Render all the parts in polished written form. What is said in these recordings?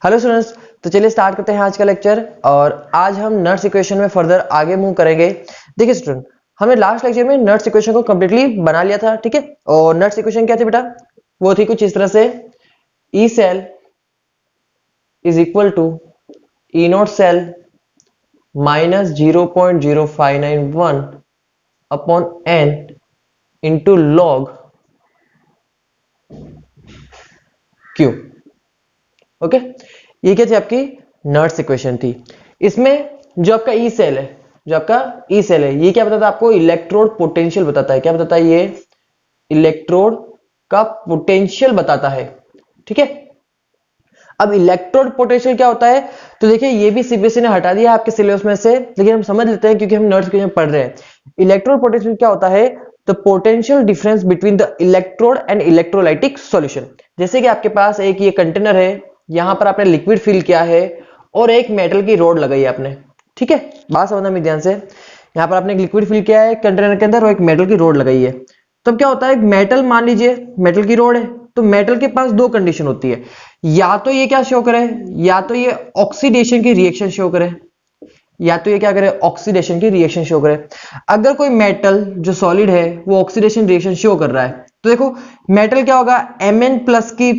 Hello students, तो चलिए start करते हैं आज का लेक्चर। और आज हम नर्स इक्वेशन में फर्दर आगे मूव करेंगे। देखिए स्टूडेंट, हमने लास्ट लेक्चर में नर्स इक्वेशन को कंप्लीटली बना लिया था, ठीक है। और नर्स इक्वेशन क्या थी बेटा? वो थी कुछ इस तरह से, E cell is equal to E naught cell minus 0.0591 upon N into log Q. Okay, ये क्या थी? आपकी नर्स इक्वेशन थी। इसमें जो आपका ई सेल है, ये क्या बताता है आपको? इलेक्ट्रोड पोटेंशियल बताता है। क्या बताता है ये? इलेक्ट्रोड का पोटेंशियल बताता है, ठीक है। अब इलेक्ट्रोड पोटेंशियल क्या होता है? तो देखिए, ये भी सीबीएसई ने हटा दिया आपके सिलेबस में से, लेकिन हम समझ लेते हैं क्योंकि हम नर्स इक्वेशन पढ़ रहे हैं। इलेक्ट्रोड पोटेंशियल क्या होता है? The potential difference between the electrode and electrolytic solution. जैसे कि आपके पास एक ये कंटेनर है, यहां पर आपने लिक्विड फिल किया है और एक मेटल की रोड लगाई है आपने, ठीक है। बात समझना मेरे ध्यान से। यहां पर आपने एक लिक्विड फिल किया है कंटेनर के अंदर और एक मेटल की रोड लगाई है। तब क्या होता है? मेटल, मान लीजिए मेटल की रोड है, तो मेटल के पास दो कंडीशन होती है। या तो ये क्या शो करे? या तो ये ऑक्सीडेशन की रिएक्शन शो करे, या तो ये क्या करे? ऑक्सीडेशन की रिएक्शन शो करे। अगर कोई मेटल जो सॉलिड है वो ऑक्सीडेशन रिएक्शन शो कर रहा है, तो देखो मेटल क्या होगा? Mn प्लस की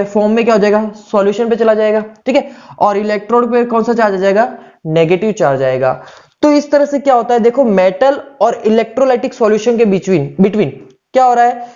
फॉर्म में क्या हो जाएगा? सॉल्यूशन पे चला जाएगा, ठीक है। और इलेक्ट्रोड पे कौन सा चार्ज आ जाएगा? नेगेटिव चार्ज आएगा। तो इस तरह से क्या होता है? देखो, मेटल और इलेक्ट्रोलाइटिक सॉल्यूशन के बिटवीन क्या हो रहा है?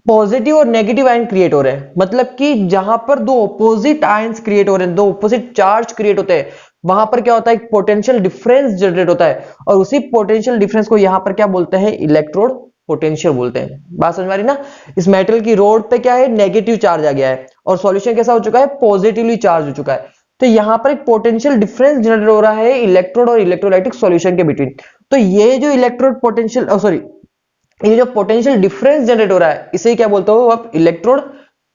पॉजिटिव और नेगेटिव आयन क्रिएट हो रहे हैं। मतलब कि जहां पर दो ऑपोजिट आयंस क्रिएट हो रहे हैं, दो ऑपोजिट चार्ज क्रिएट होते हैं, वहां पर क्या होता है? एक पोटेंशियल डिफरेंस जनरेट होता है। और उसी पोटेंशियल डिफरेंस को यहां पर क्या बोलते हैं? इलेक्ट्रोड पोटेंशियल बोलते हैं। बात समझ में आ रही ना? इस मेटल की रोड पे क्या है? नेगेटिव चार्ज आ गया है और सॉल्यूशन कैसा हो चुका है? पॉजिटिवली चार्ज हो चुका है। तो यहां पर एक पोटेंशियल डिफरेंस जनरेट हो रहा है इलेक्ट्रोड और इलेक्ट्रोलाइटिक सॉल्यूशन के बिटवीन। तो ये जो इलेक्ट्रोड पोटेंशियल, सॉरी, ये जो पोटेंशियल डिफरेंस जनरेट हो रहा है, इसे क्या बोलते हो आप? इलेक्ट्रोड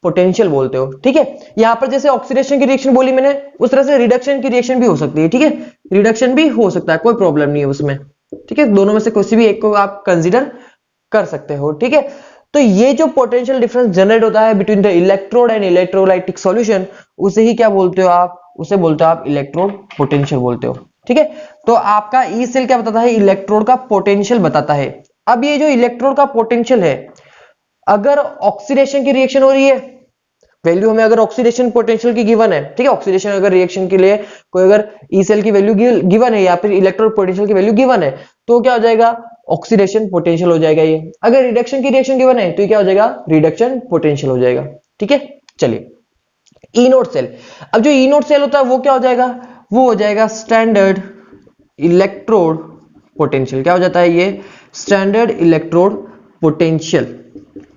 पोटेंशियल बोलते हो, ठीक है। यहां पर जैसे ऑक्सीडेशन की रिएक्शन बोली मैंने, उस तरह से रिडक्शन की रिएक्शन भी हो सकती है, ठीक है। रिडक्शन भी हो सकता है, कोई प्रॉब्लम नहीं है उसमें, ठीक है। दोनों में से किसी भी एक को आप कंसीडर कर सकते हो, ठीक है। तो ये जो पोटेंशियल डिफरेंस जनरेट होता है between the electrode and electrolytic solution, उसे ही क्या बोलते हो आप? उसे बोलते हो आप इलेक्ट्रोड पोटेंशियल बोलते हो, ठीक है। तो आपका ई सेल क्या बताता है? इलेक्ट्रोड का पोटेंशियल बताता है। अब ये जो इलेक्ट्रोड का पोटेंशियल है, अगर ऑक्सीडेशन की रिएक्शन हो रही है, वैल्यू हमें अगर ऑक्सीडेशन पोटेंशियल की गिवन है, ठीक है। ऑक्सीडेशन अगर रिएक्शन के लिए कोई अगर ई सेल की वैल्यू गिवन है या फिर इलेक्ट्रोड पोटेंशियल की वैल्यू गिवन है, तो क्या हो जाएगा? ऑक्सीडेशन पोटेंशियल हो जाएगा ये। अगर रिडक्शन की रिएक्शन गिवन है तो ये क्या हो जाएगा? रिडक्शन पोटेंशियल हो जाएगा, ठीक है। चलिए, ई नोट सेल। अब जो ई नोट सेल होता है वो क्या हो जाएगा? वो हो जाएगा स्टैंडर्ड इलेक्ट्रोड पोटेंशियल। क्या हो जाता है ये? स्टैंडर्ड इलेक्ट्रोड पोटेंशियल,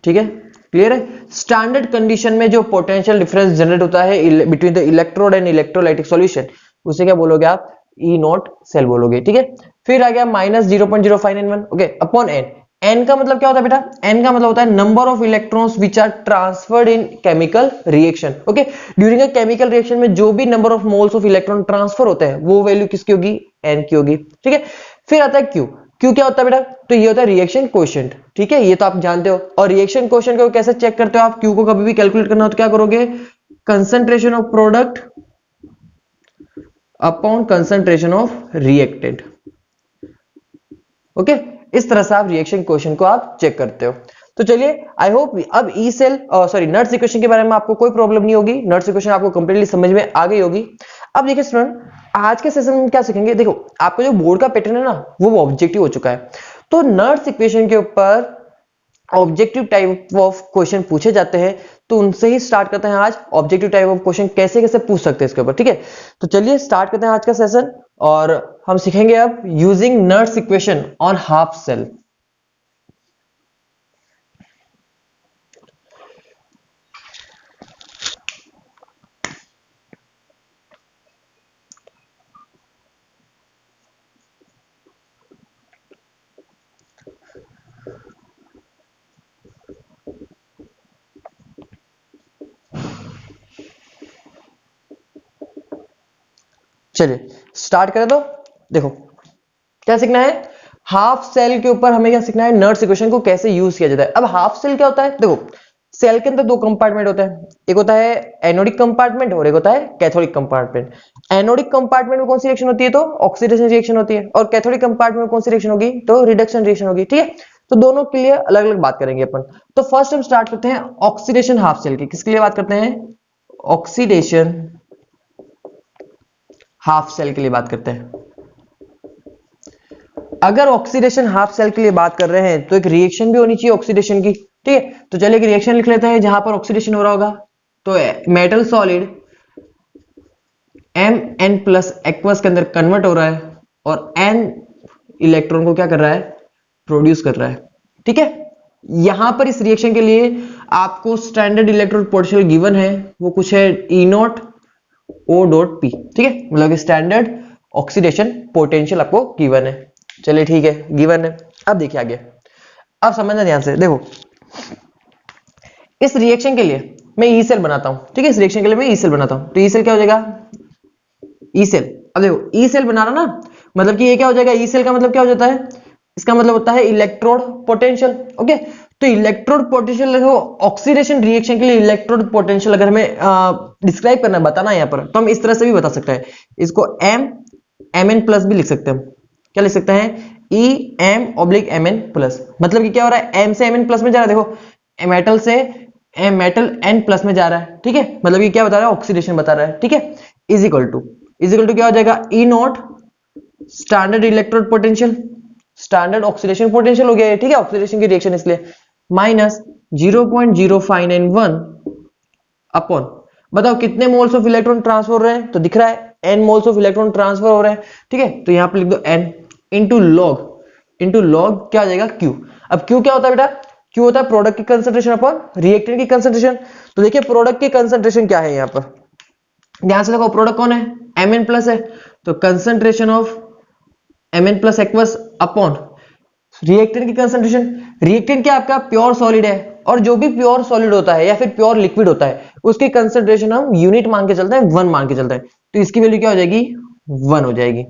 ठीक है। क्लियर है? स्टैंडर्ड कंडीशन में जो पोटेंशियल डिफरेंस जनरेट होता है between the electrode and electrolytic solution, उसे क्या बोलोगे आप? ई नॉट सेल बोलोगे, ठीक है। फिर आ गया minus 0.0591, okay, upon n. N का मतलब क्या होता है बेटा? एन का मतलब होता है number of electrons which are transferred in chemical reaction, okay. During a chemical reaction में जो भी number of moles of electron transfer होते हैं, वो वैल्यू किसकी होगी? एन की होगी, ठीक है। फिर आता है क्यू। क्यू क्या होता है बेटा? तो ये होता है रिएक्शन कोएफिशिएंट, ठीक है। ये तो आप जानते हो। और रिएक्शन कोएफिशिएंट को कैसे चेक करते हो आप? क्यू को कभी भी कैलकुलेट करना हो तो क्या करोगे? Concentration of product upon concentration of reactant, okay. इस तरह से आप रिएक्शन कोएफिशिएंट को आप चेक करते हो। तो चलिए, आई होप अब E cell, sorry, Nernst equation के बारे में आपको कोई प्रॉब्लम नहीं होगी। नर्स इक्वेशन आपको कंप्लीटली समझ में आ गई होगी। अब देखिए स्टूडेंट, आज के सेशन में क्या सीखेंगे? देखो, आपका जो बोर्ड का पैटर्न है ना, वो ऑब्जेक्टिव हो चुका है। तो नर्स इक्वेशन के ऊपर ऑब्जेक्टिव टाइप ऑफ क्वेश्चन पूछे जाते हैं, तो उनसे ही स्टार्ट करते हैं आज। ऑब्जेक्टिव टाइप ऑफ क्वेश्चन कैसे कैसे पूछ सकते हैं इसके ऊपर, ठीक है। तो चलिए स्टार्ट करते हैं आज का सेशन, और हम सीखेंगे अब using Nernst equation on half cell. चलिए स्टार्ट करें। तो देखो, क्या सीखना है? हाफ सेल के ऊपर हमें क्या सीखना है? नर्स इक्वेशन को कैसे यूज किया जाता है। अब हाफ सेल क्या होता है? देखो, सेल के अंदर दो कंपार्टमेंट होते हैं, एक होता है एनोडिक कंपार्टमेंट और एक होता है कैथोडिक कंपार्टमेंट। एनोडिक कंपार्टमेंट में कौन सी रिएक्शन होती है? तो ऑक्सीडेशन रिएक्शन होती है। और कैथोडिक कंपार्टमेंट में कौन सी रिएक्शन होगी? तो रिडक्शन रिएक्शन होगी। ठीक है, तो दोनों के लिए अलग अलग बात करेंगे अपन। तो फर्स्ट हम स्टार्ट करते हैं ऑक्सीडेशन हाफ सेल की। किसके लिए बात करते हैं? ऑक्सीडेशन हाफ सेल के लिए बात करते हैं। अगर ऑक्सीडेशन हाफ सेल के लिए बात कर रहे हैं तो एक रिएक्शन भी होनी चाहिए ऑक्सीडेशन की। ठीक है, तो चलिए एक रिएक्शन लिख लेते हैं जहां पर ऑक्सीडेशन हो रहा होगा। तो metal solid Mn plus aqueous के अंदर कन्वर्ट हो रहा है और N इलेक्ट्रॉन को क्या कर रहा है? प्रोड्यूस कर रहा है। ठीक है, यहां पर इस रिएक्शन के लिए आपको स्टैंडर्ड इलेक्ट्रोड पोटेंशियल गिवन है, वो कुछ है E0 O.P। ठीक है, मतलब स्टैंडर्ड ऑक्सीडेशन पोटेंशियल आपको गिवन है। चलिए ठीक है, गिवन है। अब देखिए आगे, अब समझना ध्यान से। देखो इस रिएक्शन के लिए मैं ई सेल बनाता हूं। ठीक है, इस रिएक्शन के लिए मैं ई सेल बनाता हूं। तो ई सेल क्या हो जाएगा? E cell. अब देखो ई सेल बना रहा ना, मतलब कि ये क्या हो जाएगा? ई सेल का मतलब क्या हो जाता है? इसका मतलब होता है इलेक्ट्रोड पोटेंशियल। ओके, तो इलेक्ट्रोड पोटेंशियल देखो, ऑक्सीडेशन रिएक्शन के लिए इलेक्ट्रोड पोटेंशियल अगर हमें डिस्क्राइब करना, बताना है यहाँ पर, तो हम इस तरह से भी बता सकते हैं। इसको Mn प्लस भी लिख सकते हैं। क्या लिख सकते हैं? Em/Mn plus. मतलब कि क्या हो रहा है? M से Mn प्लस में जा रहा है। देखो मेटल से मेटल N प्लस में जा रहा है। ठीक है, मतलब ये क्या बता रहा है? ऑक्सीडेशन बता रहा है। ठीक है, इज इक्वल टू क्या हो जाएगा? E0 standard electrode potential, standard oxidation potential हो गया है। ठीक है, ऑक्सीडेशन की रिएक्शन इसलिए, माइनस 0.0591 अपॉन, बताओ कितने मोल्स ऑफ इलेक्ट्रॉन ट्रांसफर हो रहे हैं? तो दिख रहा है N moles of electron transfer हो रहे हैं। ठीक है, तो यहां पर लिख दो N इंटू लॉग क्या आ जाएगा? Q। अब Q क्या होता है बेटा? Q होता है प्रोडक्ट की कंसंट्रेशन अपॉन रिएक्टेंट की कंसंट्रेशन। तो देखिए प्रोडक्ट की कंसंट्रेशन क्या है यहां पर, ध्यान से देखो। प्रोडक्ट कौन है? Mn प्लस है, तो concentration of Mn plus aqueous upon reactant की कंसंट्रेशन। रिएक्टेंट क्या आपका? प्योर सॉलिड है, और जो भी प्योर सॉलिड होता है या फिर प्योर लिक्विड होता है उसकी कंसंट्रेशन हम यूनिट मान के चलते हैं, 1 मान के चलते हैं। तो इसकी वैल्यू क्या हो जाएगी? 1 हो जाएगी।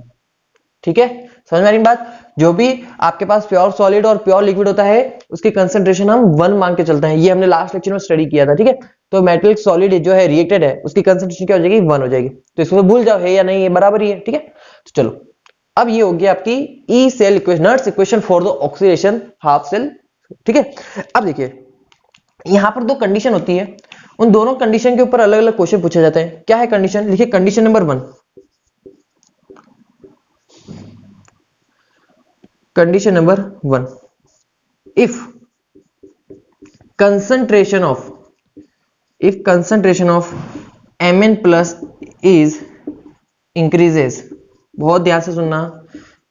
ठीक है, समझ में आ रही बात? जो भी आपके पास प्योर सॉलिड और प्योर लिक्विड होता है उसकी कंसंट्रेशन हम 1 मान के चलते हैं। ये हमने लास्ट लेक्चर में स्टडी किया था। ठीक है, तो मेटल सॉलिड जो है रिएक्टेड है उसकी कंसंट्रेशन क्या हो जाएगी? 1 हो जाएगी। तो इसको भूल जाओ है या नहीं, ये बराबर ही है। ठीक है, तो चलो अब ये हो गया आपकी E cell equation, Nernst equation for the oxidation half cell. ठीक है, अब देखिए यहां पर दो कंडीशन होती है, उन दोनों कंडीशन के ऊपर अलग अलग क्वेश्चन पूछे जाते हैं। क्या है कंडीशन? लिखिए condition number 1। Condition number 1, if concentration of Mn plus is increases, बहुत ध्यान से सुनना,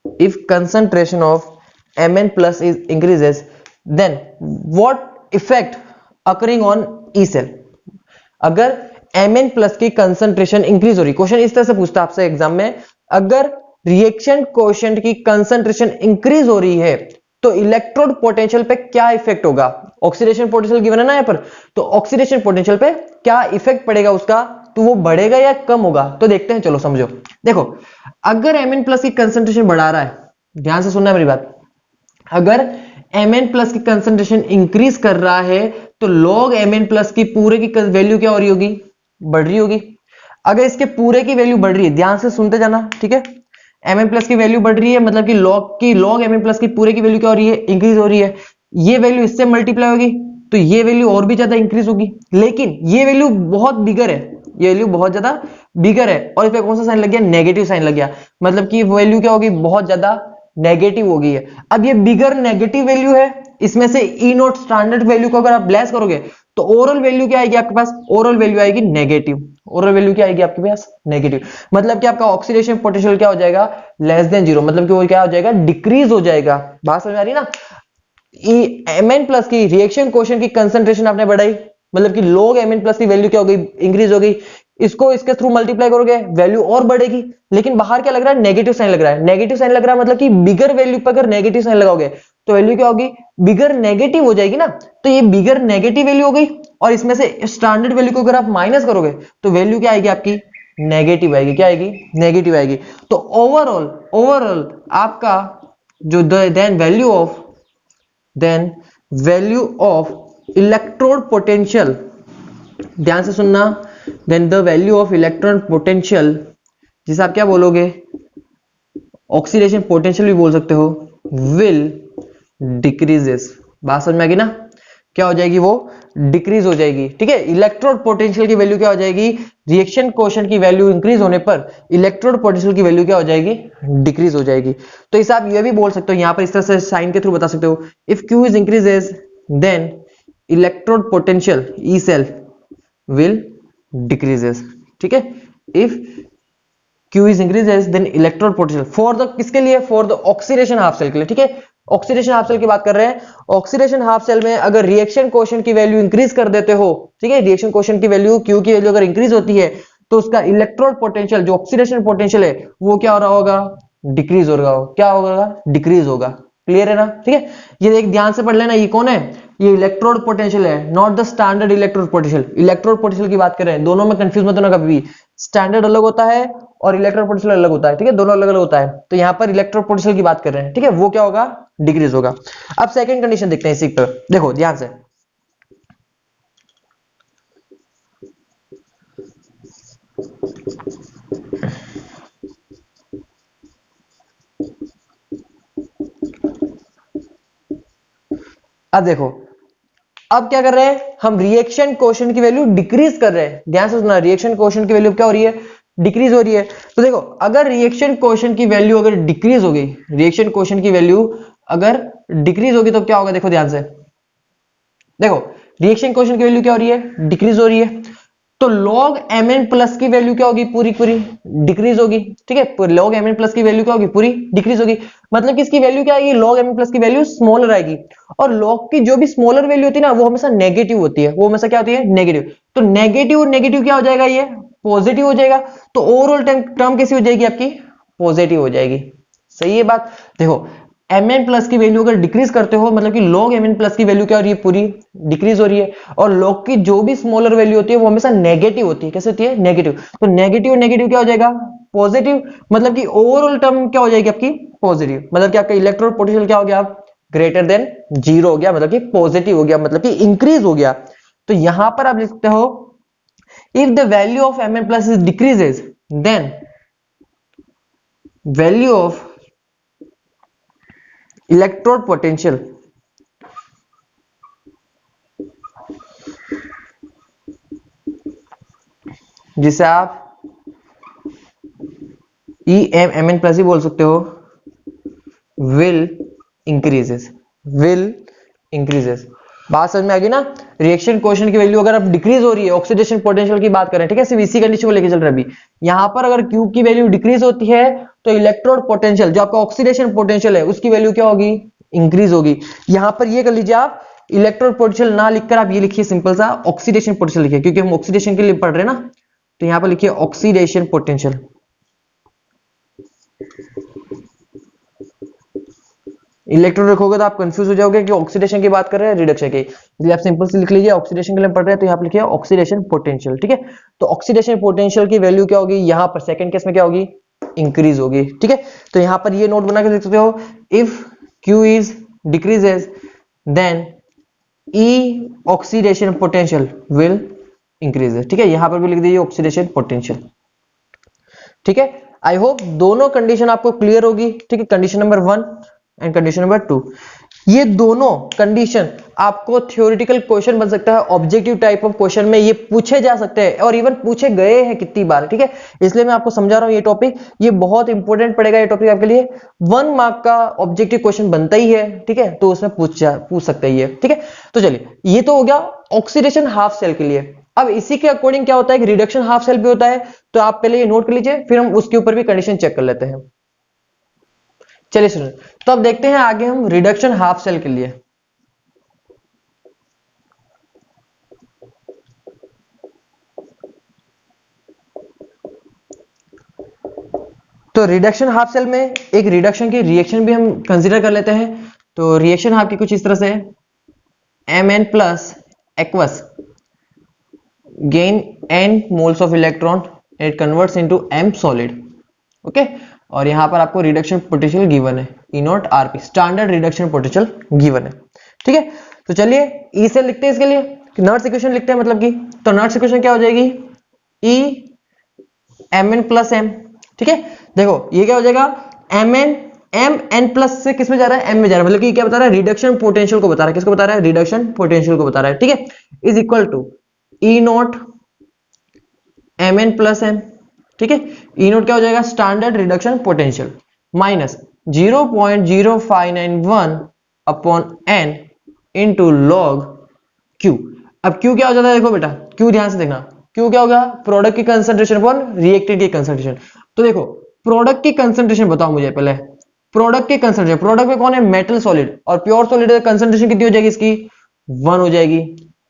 if concentration of Mn plus is increases then what effect occurring on E cell. अगर Mn प्लस की कंसंट्रेशन इंक्रीज हो रही, क्वेश्चन इस तरह से पूछता है आपसे एग्जाम में, अगर रिएक्शन कोएफिशिएंट की कंसंट्रेशन इंक्रीज हो रही है तो इलेक्ट्रोड पोटेंशियल पे क्या इफेक्ट होगा? ऑक्सीडेशन पोटेंशियल गिवन है ना यहाँ पर, तो ऑक्सीडेशन पोटेंशियल पे क्या इफेक्ट पड़ेगा उसका? तो वो बढ़ेगा या कम होगा? तो देखते हैं, चलो समझो। देखो अगर Mn प्लस की कंसंट्रेशन बढ़ा रहा है, ध्यान से सुनना मेरी बात, अगर Mn प्लस की कंसंट्रेशन इंक्रीज कर रहा है तो log Mn प्लस की पूरे की वैल्यू क्या हो रही होगी? बढ़ रही होगी। अगर इसके पूरे की वैल्यू बढ़ रही है, ध्यान से सुनते जाना। ठीक है, Mn प्लस की वैल्यू बढ़ रही है, मतलब कि log Mn प्लस की पूरे की वैल्यू क्या हो रही है? इंक्रीज हो रही है। ये वैल्यू इससे मल्टीप्लाई होगी तो ये वैल्यू और भी ज्यादा इंक्रीज होगी, लेकिन ये वैल्यू बहुत बिगर है, ये वैल्यू बहुत ज्यादा बिगर है, और इस पे कौन सा साइन लग गया? नेगेटिव साइन लग गया, मतलब कि वैल्यू क्या होगी? बहुत ज्यादा नेगेटिव हो गई है। अब ये बिगर नेगेटिव वैल्यू है, इसमें से E0 स्टैंडर्ड वैल्यू को अगर आप लेस करोगे तो ओवरऑल वैल्यू क्या आएगी आपके पास? ओवरऑल वैल्यू आएगी नेगेटिव। ओवरऑल वैल्यू क्या आएगी आपके पास? नेगेटिव। मतलब कि आपका ऑक्सीडेशन पोटेंशियल क्या हो जाएगा? लेस देन 0, मतलब कि वो क्या हो जाएगा? डिक्रीज हो जाएगा। बात समझ आ रही ना? Mn प्लस की रिएक्शन कोएफिशिएंट की कंसंट्रेशन आपने बढ़ाई, मतलब कि log Mn प्लस की वैल्यू क्या हो गई? इंक्रीज हो गई। इसको इसके थ्रू मल्टीप्लाई करोगे वैल्यू और बढ़ेगी, लेकिन बाहर क्या लग रहा है? नेगेटिव साइन लग रहा है। नेगेटिव साइन लग रहा है मतलब कि बिगर वैल्यू पर अगर नेगेटिव साइन लगाओगे तो वैल्यू क्या होगी? बिगर नेगेटिव हो जाएगी ना। तो ये बिगर नेगेटिव वैल्यू हो गई, और इसमें से स्टैंडर्ड वैल्यू को अगर आप माइनस करोगे तो वैल्यू क्या आएगी आपकी? नेगेटिव आएगी। क्या आएगी? नेगेटिव आएगी। तो ओवरऑल आपका जो then value of electrode potential, ध्यान से सुनना, then the value of electron potential, जिसे आप क्या बोलोगे, ऑक्सीडेशन पोटेंशियल भी बोल सकते हो, विल डिक्रीजेस। बात समझ में आ गई ना, क्या हो जाएगी, वो डिक्रीज हो जाएगी। ठीक है, इलेक्ट्रोड पोटेंशियल की वैल्यू क्या हो जाएगी, रिएक्शन कोएफिशिएंट की वैल्यू इंक्रीज होने पर इलेक्ट्रोड पोटेंशियल की वैल्यू क्या हो जाएगी, डिक्रीज हो जाएगी। तो इसे आप ये भी बोल सकते हो, यहां पर इस तरह से साइन के थ्रू बता सकते हो, if Q is increases then electrode potential E cell will decreases. ठीक है, इफ Q is increases then electrode potential for the, किसके लिए, for the oxidation half cell के लिए। ठीक है, ऑक्सीडेशन हाफ सेल की बात कर रहे हैं। ऑक्सीडेशन हाफ सेल में अगर रिएक्शन कोएफिशिएंट की वैल्यू इंक्रीज कर देते हो, ठीक है, रिएक्शन कोएफिशिएंट की वैल्यू Q की वैल्यू अगर इंक्रीज होती है तो उसका इलेक्ट्रोड पोटेंशियल, जो ऑक्सीडेशन पोटेंशियल है, वो क्या हो रहा होगा, डिक्रीज हो रहा होगा। क्या होगा, डिक्रीज होगा। क्लियर है ना। ठीक है, ये एक ध्यान से पढ़ लेना, ये कौन है, ये इलेक्ट्रोड पोटेंशियल है, not the standard electrode potential. Electrode potential की बात कर रहे हैं, दोनों में कंफ्यूज मत होना कभी भी, स्टैंडर्ड अलग होता है और इलेक्ट्रोड पोटेंशियल अलग होता है। ठीक है, दोनों अलग अलग होता है। तो यहां पर इलेक्ट्रोड पोटेंशियल की बात कर रहे हैं, ठीक है, वो क्या होगा, डिक्रीज होगा। अब सेकंड कंडीशन देखते हैं इसी पर, देखो ध्यान से, अब देखो, अब क्या कर रहे हैं हम, रिएक्शन कोएफिशिएंट की वैल्यू डिक्रीज कर रहे हैं। ध्यान से सुनना, रिएक्शन कोएफिशिएंट की वैल्यू क्या हो रही है, डिक्रीज हो रही है। तो देखो, अगर रिएक्शन कोएफिशिएंट की वैल्यू अगर डिक्रीज हो गई, रिएक्शन कोएफिशिएंट की वैल्यू अगर डिक्रीज होगी तो क्या होगा, देखो ध्यान से, देखो रिएक्शन कोएफिशिएंट की वैल्यू क्या हो रही है, डिक्रीज हो रही है, तो log mn प्लस की वैल्यू क्या होगी, पूरी पूरी डिक्रीज होगी। ठीक है, log mn प्लस की वैल्यू क्या होगी, पूरी डिक्रीज होगी। मतलब कि इसकी वैल्यू क्या आएगी, log mn प्लस की वैल्यू स्मॉलर आएगी। और log की जो भी स्मॉलर वैल्यू होती है ना, वो हमेशा नेगेटिव होती है, वो हमेशा क्या होती है, नेगेटिव। तो नेगेटिव और नेगेटिव क्या हो जाएगा, ये पॉजिटिव हो जाएगा। तो ओवरऑल टर्म कैसी हो जाएगी आपकी, पॉजिटिव हो जाएगी। सही है बात। देखो, mn प्लस की वैल्यू अगर डिक्रीज करते हो, मतलब कि log mn प्लस की वैल्यू क्या हो रही है, पूरी डिक्रीज हो रही है। और log की जो भी स्मॉलर वैल्यू होती है वो हमेशा नेगेटिव होती है। कैसे होती है, नेगेटिव। तो नेगेटिव नेगेटिव क्या हो जाएगा, पॉजिटिव। मतलब कि ओवरऑल टर्म क्या हो जाएगी आपकी, पॉजिटिव। मतलब कि आपका इलेक्ट्रोड पोटेंशियल क्या हो गया, ग्रेटर देन जीरो हो गया, मतलब कि पॉजिटिव हो गया, मतलब कि इंक्रीज हो गया। तो यहां पर आप लिखते हो, if the value of mn plus is decreases then value of electrode potential जिसे आप mn प्लस ही बोल सकते हो, विल इंक्रीजेस, विल इंक्रीजेस। बात समझ में आ गई ना। रिएक्शन कोएफिशिएंट की वैल्यू अगर अब डिक्रीज हो रही है, ऑक्सीडेशन पोटेंशियल की बात करें, ठीक है, सिर्फ इसी कंडीशन को लेके चल रहे हैं अभी। यहां पर अगर Q की वैल्यू डिक्रीज होती है तो इलेक्ट्रोड पोटेंशियल, जो आपका ऑक्सीडेशन पोटेंशियल है, उसकी वैल्यू क्या होगी, इंक्रीज होगी। यहां पर ये कर लीजिए आप, इलेक्ट्रोड पोटेंशियल ना लिखकर आप ये लिखिए सिंपल सा ऑक्सीडेशन पोटेंशियल लिखिए, क्योंकि हम ऑक्सीडेशन के लिए पढ़ रहे हैं ना। तो यहां पर लिखिए ऑक्सीडेशन पोटेंशियल। इलेक्ट्रॉन रखोगे तो आप कंफ्यूज हो जाओगे कि ऑक्सीडेशन की बात कर रहे हैं रिडक्शन की, इसलिए आप सिंपल से लिख लीजिए ऑक्सीडेशन के लिए पढ़ रहे हैं तो यहां पर लिखिए ऑक्सीडेशन पोटेंशियल। ठीक है, तो ऑक्सीडेशन पोटेंशियल की वैल्यू क्या होगी, यहां पर सेकंड केस में क्या होगी, इंक्रीज होगी। ठीक है, तो यहां पर ये नोट बना के लिख सकते हो, if Q is decreases then E oxidation potential will increase. ठीक है, यहां पर भी लिख दीजिए ऑक्सीडेशन पोटेंशियल। ठीक है, आई होप दोनों कंडीशन आपको क्लियर होगी। ठीक है, condition number 1 and condition number 2, ये दोनों कंडीशन आपको थ्योरेटिकल क्वेश्चन बन सकता है, ऑब्जेक्टिव टाइप ऑफ क्वेश्चन में ये पूछे जा सकते हैं और इवन पूछे गए हैं कितनी बार। ठीक है, इसलिए मैं आपको समझा रहा हूं ये टॉपिक, ये बहुत इंपॉर्टेंट पड़ेगा ये टॉपिक आपके लिए। 1 मार्क का ऑब्जेक्टिव क्वेश्चन बनता ही है। ठीक है, तो उसमें पूछ सकते ही है। ठीक है, तो चलिए, ये तो हो गया ऑक्सीडेशन हाफ सेल के लिए। अब इसी के अकॉर्डिंग क्या होता है कि रिडक्शन हाफ सेल भी होता है, तो आप पहले ये नोट कर लीजिए, फिर हम उसके ऊपर भी कंडीशन चेक कर लेते हैं। चलिए सुनिए, तो अब देखते हैं आगे हम रिडक्शन हाफ सेल के लिए। तो रिडक्शन हाफ सेल में एक रिडक्शन की रिएक्शन भी हम कंसीडर कर लेते हैं। तो रिएक्शन आपकी कुछ इस तरह से, Mn plus aqueous gain n moles of electron and it converts into M solid। Okay, और यहां पर आपको रिडक्शन पोटेंशियल गिवन है, E0 RP, standard reduction potential given है। ठीक है, तो चलिए ई सेल लिखते हैं इसके लिए, नर्स इक्वेशन लिखते हैं मतलब कि, तो नर्स इक्वेशन क्या हो जाएगी, E M N plus M. ठीक है, देखो ये क्या हो जाएगा, M N, M N plus से किस में जा रहा है, एम में जा रहा है, मतलब कि क्या बता रहा है, रिडक्शन पोटेंशियल को बता रहा है, किसको बता रहा है, रिडक्शन पोटेंशियल को बता रहा है। ठीक है, is equal to E naught M N plus M. ठीक है, ई नोट क्या हो जाएगा, standard reduction potential minus 0.0591 upon N into log Q. अब क्यू क्या हो जाता है, देखो बेटा क्यू ध्यान से देखना, क्यू क्या होगा, प्रोडक्ट की कंसंट्रेशन अपॉन रिएक्टेंट की कंसंट्रेशन। तो देखो प्रोडक्ट की कंसंट्रेशन बताओ मुझे पहले, प्रोडक्ट की कंसंट्रेशन, प्रोडक्ट में कौन है, मेटल सॉलिड, और प्योर सॉलिड कंसंट्रेशन कितनी हो जाएगी इसकी, 1 हो जाएगी।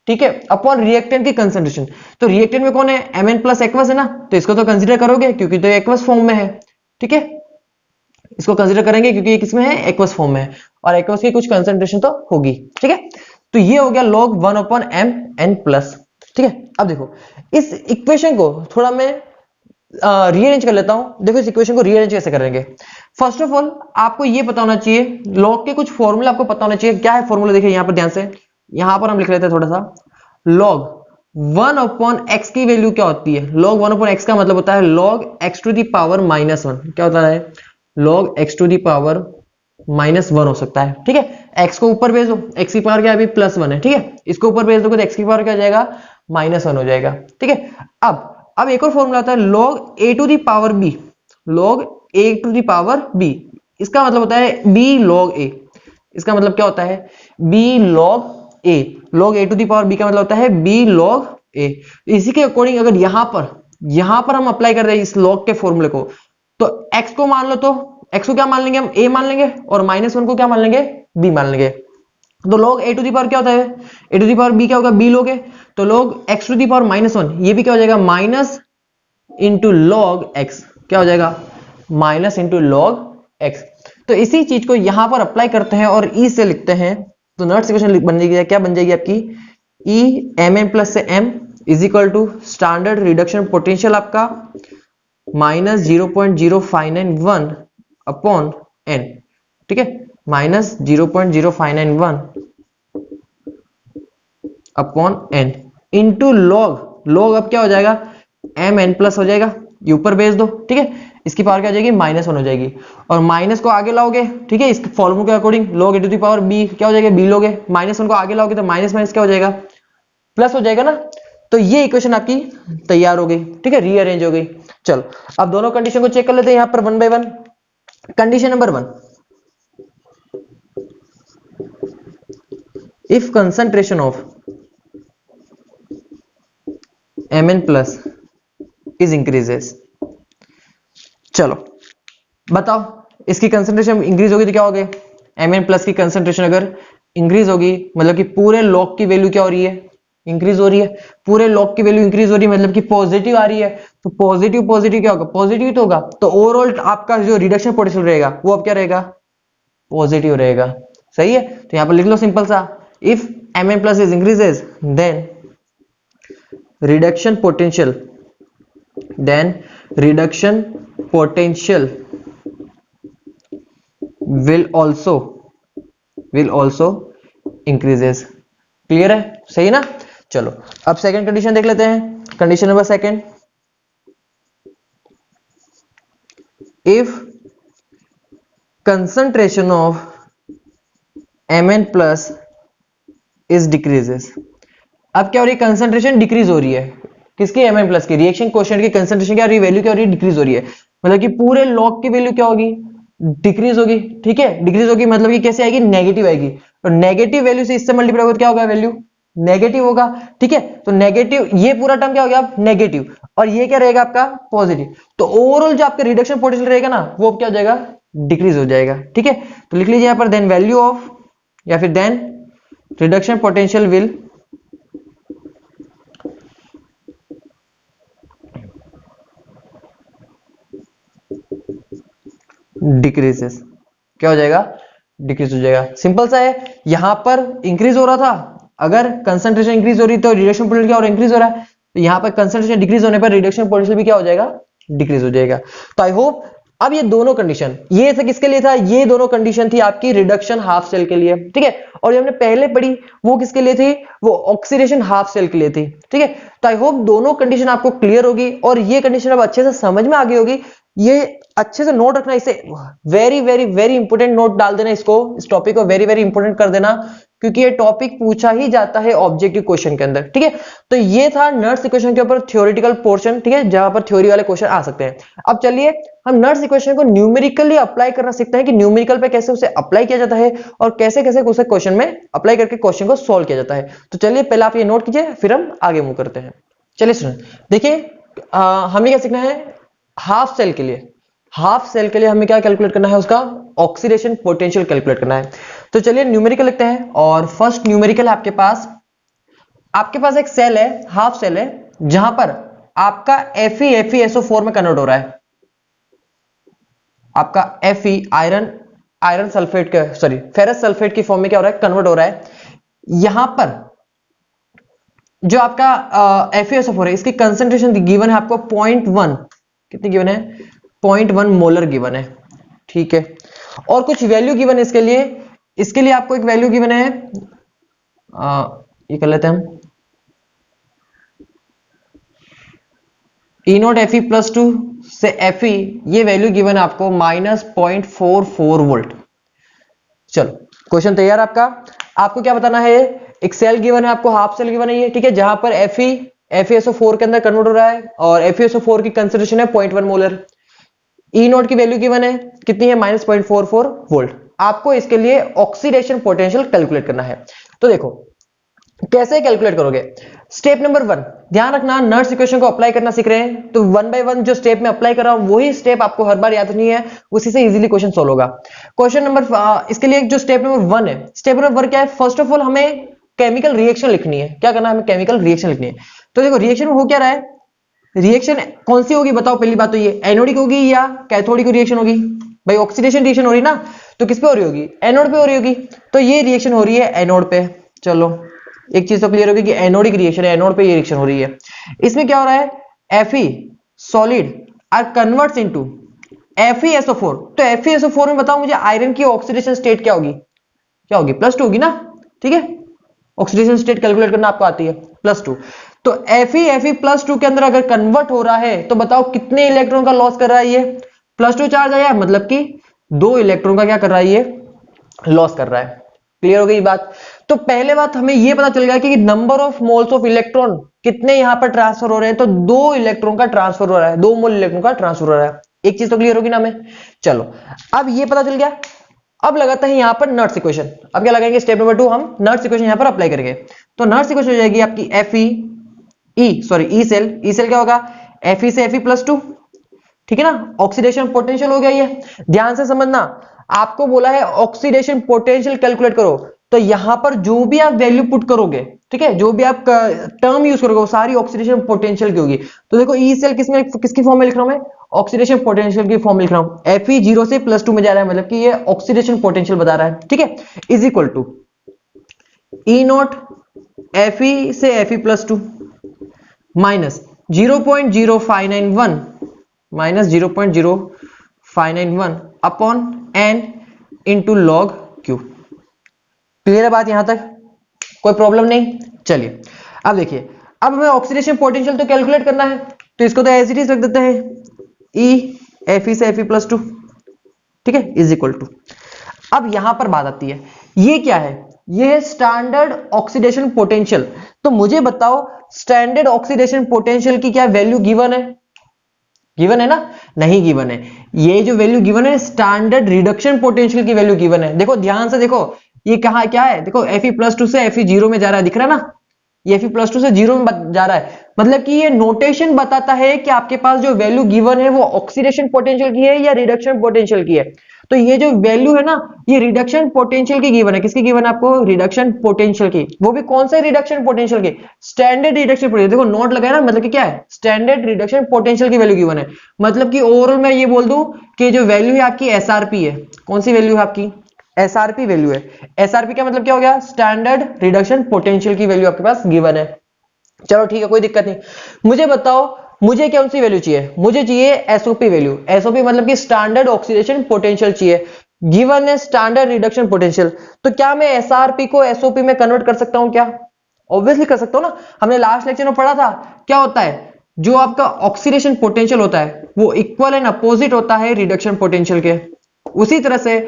ठीक है, अपॉन रिएक्टेंट की कंसंट्रेशन, तो रिएक्टेंट में कौन है, Mn प्लस एक्वस है ना, तो इसको तो कंसीडर करोगे क्योंकि तो एक्वस फॉर्म में है। ठीक है, इसको कंसीडर करेंगे क्योंकि ये किसमें है, एक्वस फॉर्म में है, और एक्वस की कुछ कंसंट्रेशन तो होगी। ठीक है, तो ये हो गया log 1 upon M N plus. ठीक है, अब देखो इस इक्वेशन को थोड़ा मैं रीअरेंज कर लेता हूं। देखो इस इक्वेशन को रीअरेंज कैसे करेंगे, फर्स्ट ऑफ ऑल आपको ये पता होना चाहिए, लॉग के कुछ फॉर्मूला आपको पता होना चाहिए। क्या है फॉर्मूला, देखिए यहां पर ध्यान से, यहां पर हम लिख लेते हैं थोड़ा सा, log 1 अपॉन एक्स की वैल्यू क्या होती है, log 1 अपॉन एक्स का मतलब होता है log x to the power -1। क्या होता है, log x to the power -1 हो सकता है। ठीक है, x को ऊपर भेज दो, x की पावर क्या है अभी +1 है। ठीक है, इसको ऊपर भेज दोगे तो x की पावर क्या हो जाएगा, -1 हो जाएगा। ठीक है, अब एक और फॉर्मूला आता है log a to the power b, log a to the power b, इसका मतलब होता है b log a। इसका मतलब क्या होता है, b log a, log a to the power b का मतलब होता है b log a। इसी के अकॉर्डिंग अगर यहां पर हम अप्लाई कर रहे हैं इस log के फॉर्मूले को, तो x को मान लो, तो x को क्या मान लेंगे हम, a मान लेंगे, और -1 को क्या मान लेंगे, b मान लेंगे। तो log a to the power क्या होता है, a to the power b क्या होगा, b लोगे, तो log x to the power -1, ये भी क्या हो जाएगा, माइनस इंटू लॉग x, क्या हो जाएगा, माइनस इंटू लॉग x। तो इसी चीज को यहां पर अप्लाई करते हैं और e से लिखते हैं, तो नर्स इक्वेशन बन जाएगी, क्या बन जाएगी आपकी, e एम एन प्लस से m is equal to standard reduction potential आपका -0.0591 अपॉन n। ठीक है, -0.0591 अपॉन n इंटू लॉग अब क्या हो जाएगा, एम एन प्लस हो जाएगा, ये ऊपर भेज दो। ठीक है, इसकी पावर क्या हो जाएगी, -1 हो जाएगी, और माइनस को आगे लाओगे। ठीक है, इस फॉर्मूले के according log a to the power b क्या हो जाएगा, b लोगे, -1 को आगे लाओगे तो माइनस माइनस क्या हो जाएगा, प्लस हो जाएगा ना। तो ये इक्वेशन आपकी तैयार हो गई। ठीक है, रीअरेंज हो गई। चलो अब दोनों कंडीशन को चेक कर लेते हैं यहां पर 1 by 1। Condition number 1, if concentration of Mn plus is increases. चलो बताओ, इसकी कंसंट्रेशन इंक्रीज होगी तो क्या होगा, Mn प्लस की कंसंट्रेशन अगर इंक्रीज होगी मतलब कि पूरे लॉग की वैल्यू क्या हो रही है, इंक्रीज हो रही है, पूरे लॉग की वैल्यू इंक्रीज हो रही है मतलब कि पॉजिटिव आ रही है, तो पॉजिटिव पॉजिटिव क्या होगा, पॉजिटिव तो होगा, तो ओवरऑल आपका जो रिडक्शन पोटेंशियल रहेगा वो अब क्या रहेगा, पॉजिटिव रहेगा। सही है, तो यहां पर लिख लो सिंपल सा, if Mn plus is increases then reduction potential, will also increases। Clear है, सही है ना। चलो अब सेकंड कंडीशन देख लेते हैं, condition number second, if concentration of Mn plus is decreases. अब क्या हो रही है, कंसंट्रेशन डिक्रीज हो रही है, किसकी, Mn प्लस की, रिएक्शन कोएफिशिएंट की कंसंट्रेशन क्या हो रही है, वैल्यू क्या हो रही है, डिक्रीज हो रही है, मतलब कि पूरे लॉग की वैल्यू क्या होगी, डिक्रीज होगी। ठीक है, डिक्रीज होगी मतलब कि कैसे आएगी, नेगेटिव आएगी, और नेगेटिव वैल्यू से इससे मल्टीप्लाई होकर क्या होगा, वैल्यू नेगेटिव होगा। ठीक है, तो नेगेटिव, ये पूरा टर्म क्या हो गया नेगेटिव, और ये क्या रहेगा आपका पॉजिटिव, तो ओवरऑल जो आपका रिडक्शन पोटेंशियल रहेगा ना वो क्या हो जाएगा, डिक्रीज हो जाएगा। ठीक है, तो लिख लीजिए यहां पर देन वैल्यू ऑफ, या फिर then reduction potential will decreases. क्या हो जाएगा, डिक्रीज हो जाएगा। सिंपल सा है, यहां पर इंक्रीज हो रहा था, अगर कंसंट्रेशन इंक्रीज हो रही तो रिडक्शन पोटेंशियल क्या हो रहा है, इंक्रीज हो रहा है, तो यहां पर कंसंट्रेशन डिक्रीज होने पर रिडक्शन पोटेंशियल भी क्या हो जाएगा, डिक्रीज हो जाएगा। तो आई होप अब ये दोनों कंडीशन, ये से किसके लिए था, ये दोनों कंडीशन थी आपकी रिडक्शन हाफ सेल के लिए, ठीक है। और जो हमने पहले पढ़ी वो किसके लिए थी, वो ऑक्सीडेशन हाफ सेल के लिए थी, ठीक है। तो आई होप दोनों कंडीशन आपको क्लियर होगी और ये कंडीशन अब अच्छे से समझ में आ गई होगी। ये अच्छे से नोट रखना, इसे very very very important note डाल देना, इसको, इस टॉपिक को वेरी वेरी इंपॉर्टेंट कर देना, क्योंकि ये टॉपिक पूछा ही जाता है ऑब्जेक्टिव क्वेश्चन के अंदर, ठीक है। तो ये था नर्स इक्वेशन के ऊपर थ्योरेटिकल पोर्शन, ठीक है, जहां पर थ्योरी वाले क्वेश्चन आ सकते हैं। अब चलिए हम नर्स इक्वेशन को न्यूमेरिकली अप्लाई करना सीखते हैं कि न्यूमेरिकल पे कैसे उसे अप्लाई किया जाता है और कैसे कैसे उसे क्वेश्चन में अप्लाई करके क्वेश्चन को सॉल्व किया जाता है। तो चलिए पहले आप ये नोट कीजिए, फिर हम आगे मूव करते हैं। चलिए सुनिए, देखिए हमें क्या सीखना है, हाफ सेल के लिए, हाफ सेल के लिए हमें क्या कैलकुलेट करना है, उसका ऑक्सीडेशन पोटेंशियल कैलकुलेट करना है। तो चलिए न्यूमेरिकल लिखते हैं और फर्स्ट न्यूमेरिकल आपके पास एक सेल है, हाफ सेल है, जहां पर आपका FeFeSO4 में कन्वर्ट हो रहा है, आपका Fe आयरन सल्फेट का, सॉरी फेरस सल्फेट की फॉर्म में क्या हो रहा है, कन्वर्ट हो रहा है। यहां पर जो आपका FeSO4 है, इसकी कंसेंट्रेशन गिवन है आपको 0.1, कितनी गिवन है, 0.1 मोलर गिवन है, ठीक है। और कुछ वैल्यू गिवन है इसके लिए आपको एक वैल्यू गिवन है, ये कर लेते हैं हम, E0 Fe+2 से Fe, ये वैल्यू गिवन है आपको -0.44 वोल्ट। चलो क्वेश्चन तैयार आपका, आपको क्या बताना है, एक सेल गिवन है आपको, हाफ सेल गिवन है ये, ठीक है, जहां पर FeSO4 के अंदर कन्वर्ट हो रहा है और FeSO4 की कंसेंट्रेशन है 0.1 मोलर। E0 की वैल्यू गिवन है कितनी है, -0.44 वोल्ट। आपको इसके लिए ऑक्सीडेशन पोटेंशियल कैलकुलेट करना है। तो देखो कैसे कैलकुलेट करोगे, स्टेप नंबर 1, ध्यान रखना नर्स इक्वेशन को अप्लाई करना सीख रहे हैं तो 1 बाय 1 जो स्टेप में अप्लाई कर रहा हूं वही स्टेप आपको हर बार याद नहीं है, उसी से इजीली क्वेश्चन सोल्व होगा। क्वेश्चन नंबर इसके लिए जो स्टेप नंबर 1 है, स्टेप नंबर 1 क्या है, फर्स्ट ऑफ ऑल हमें केमिकल रिएक्शन लिखनी है। क्या करना है, हमें केमिकल रिएक्शन लिखनी है। तो देखो रिएक्शन में हो क्या रहा है, रिएक्शन कौन सी होगी बताओ, पहली बात तो ये एनोडिक होगी या कैथोडिक रिएक्शन होगी, भाई ऑक्सीडेशन रिएक्शन हो रही ना, तो किस पे हो रही होगी, एनोड पे हो रही होगी। तो ये रिएक्शन हो रही है एनोड पे। चलो एक चीज तो क्लियर होगी कि एनोडिक रिएक्शन है, एनोड पे ये रिएक्शन हो रही है। इसमें क्या हो रहा है, Fe solid are converts into FeSO4। तो FeSO4 में बताओ मुझे आयरन की ऑक्सीडेशन स्टेट क्या होगी, +2 होगी ना, ठीक है। ऑक्सीडेशन स्टेट कैलकुलेट करना आपको आती है, +2। तो Fe+2 के अंदर अगर कन्वर्ट हो रहा है तो बताओ कितने इलेक्ट्रॉन का लॉस कर रहा है ये, +2 चार्ज आया, मतलब कि 2 इलेक्ट्रॉन का क्या कर रहा है, ये लॉस कर रहा है। क्लियर हो गई बात। तो पहले बात हमें ये पता चल गया कि number of moles of electron कितने यहां पर ट्रांसफर हो रहे हैं, तो 2 इलेक्ट्रॉन का ट्रांसफर हो रहा है, 2 मोल इलेक्ट्रॉन का ट्रांसफर हो रहा है। एक चीज तो क्लियर होगी ना हमें। चलो अब ये पता चल गया, अब लगाता है यहां पर नर्स इक्वेशन। अब क्या लगाएंगे, स्टेप नंबर 2 हम नर्स इक्वेशन यहां पर अप्लाई करेंगे। तो नर्स इक्वेशन हो जाएगी आपकी ई सेल क्या होगा, Fe से Fe+2, ठीक है ना, ऑक्सीडेशन पोटेंशियल हो गया ये। ध्यान से समझना, आपको बोला है ऑक्सीडेशन पोटेंशियल कैलकुलेट करो, तो यहां पर जो भी आप वैल्यू पुट करोगे, ठीक है, जो भी आप टर्म यूज करोगे वो सारी ऑक्सीडेशन पोटेंशियल की होगी। तो देखो ई सेल किसकी फॉर्म में लिख रहा हूं मैं, ऑक्सीडेशन पोटेंशियल की फॉर्म लिख रहा हूं। Fe 0 से +2 में जा रहा है, मतलब कि ये ऑक्सीडेशन पोटेंशियल बता रहा है, ठीक है, is equal to E0 Fe से Fe+2 minus 0.0591 upon n into log Q। Clear है बात यहां तक, कोई प्रॉब्लम नहीं। चलिए अब देखिए, अब हमें ऑक्सीडेशन पोटेंशियल तो कैलकुलेट करना है, तो इसको तो एज इट इज रख देते हैं, E Fe से Fe+2, ठीक है, इज इक्वल टू। अब यहां पर बात आती है, ये क्या है, ये है स्टैंडर्ड ऑक्सीडेशन पोटेंशियल। तो मुझे बताओ स्टैंडर्ड ऑक्सीडेशन पोटेंशियल की क्या वैल्यू गिवन है, गिवन है ना, नहीं गिवन है। ये जो वैल्यू गिवन है स्टैंडर्ड रिडक्शन पोटेंशियल की वैल्यू गिवन है। देखो ध्यान से देखो, ये कहा क्या है, देखो Fe+2 से Fe 0 में जा रहा है, दिख रहा है ना, ये Fe+2 से 0 में जा रहा है, मतलब कि ये नोटेशन बताता है कि आपके पास जो वैल्यू गिवन है वो ऑक्सीडेशन पोटेंशियल की है या रिडक्शन पोटेंशियल की है। तो ये जो वैल्यू है ना, ये रिडक्शन पोटेंशियल की गिवन है। किसकी गिवन है आपको, रिडक्शन पोटेंशियल की। वो भी कौन से रिडक्शन पोटेंशियल की, स्टैंडर्ड रिडक्शन पोटेंशियल। देखो नोट लगाया ना, मतलब कि क्या है, स्टैंडर्ड रिडक्शन पोटेंशियल की वैल्यू गिवन है। मतलब कि ओवरऑल मैं ये बोल दूं कि जो वैल्यू है आपकी SRP है। कौन सी वैल्यू है आपकी, SRP वैल्यू है। SRP का मतलब क्या हो गया, स्टैंडर्ड रिडक्शन पोटेंशियल की वैल्यू आपके पास गिवन है। चलो ठीक है, कोई दिक्कत नहीं। मुझे बताओ मुझे कौन सी वैल्यू चाहिए, मुझे चाहिए एसओपी वैल्यू। एसओपी मतलब कि स्टैंडर्ड ऑक्सीडेशन पोटेंशियल चाहिए, गिवन है स्टैंडर्ड रिडक्शन पोटेंशियल। तो क्या मैं एसआरपी को एसओपी में कन्वर्ट कर सकता हूं क्या? ऑब्वियसली कर सकता हूं ना। हमने लास्ट लेक्चर में पढ़ा था क्या होता है, जो आपका ऑक्सीडेशन पोटेंशियल होता है वो इक्वल एंड अपोजिट होता है रिडक्शन पोटेंशियल के। उसी तरह से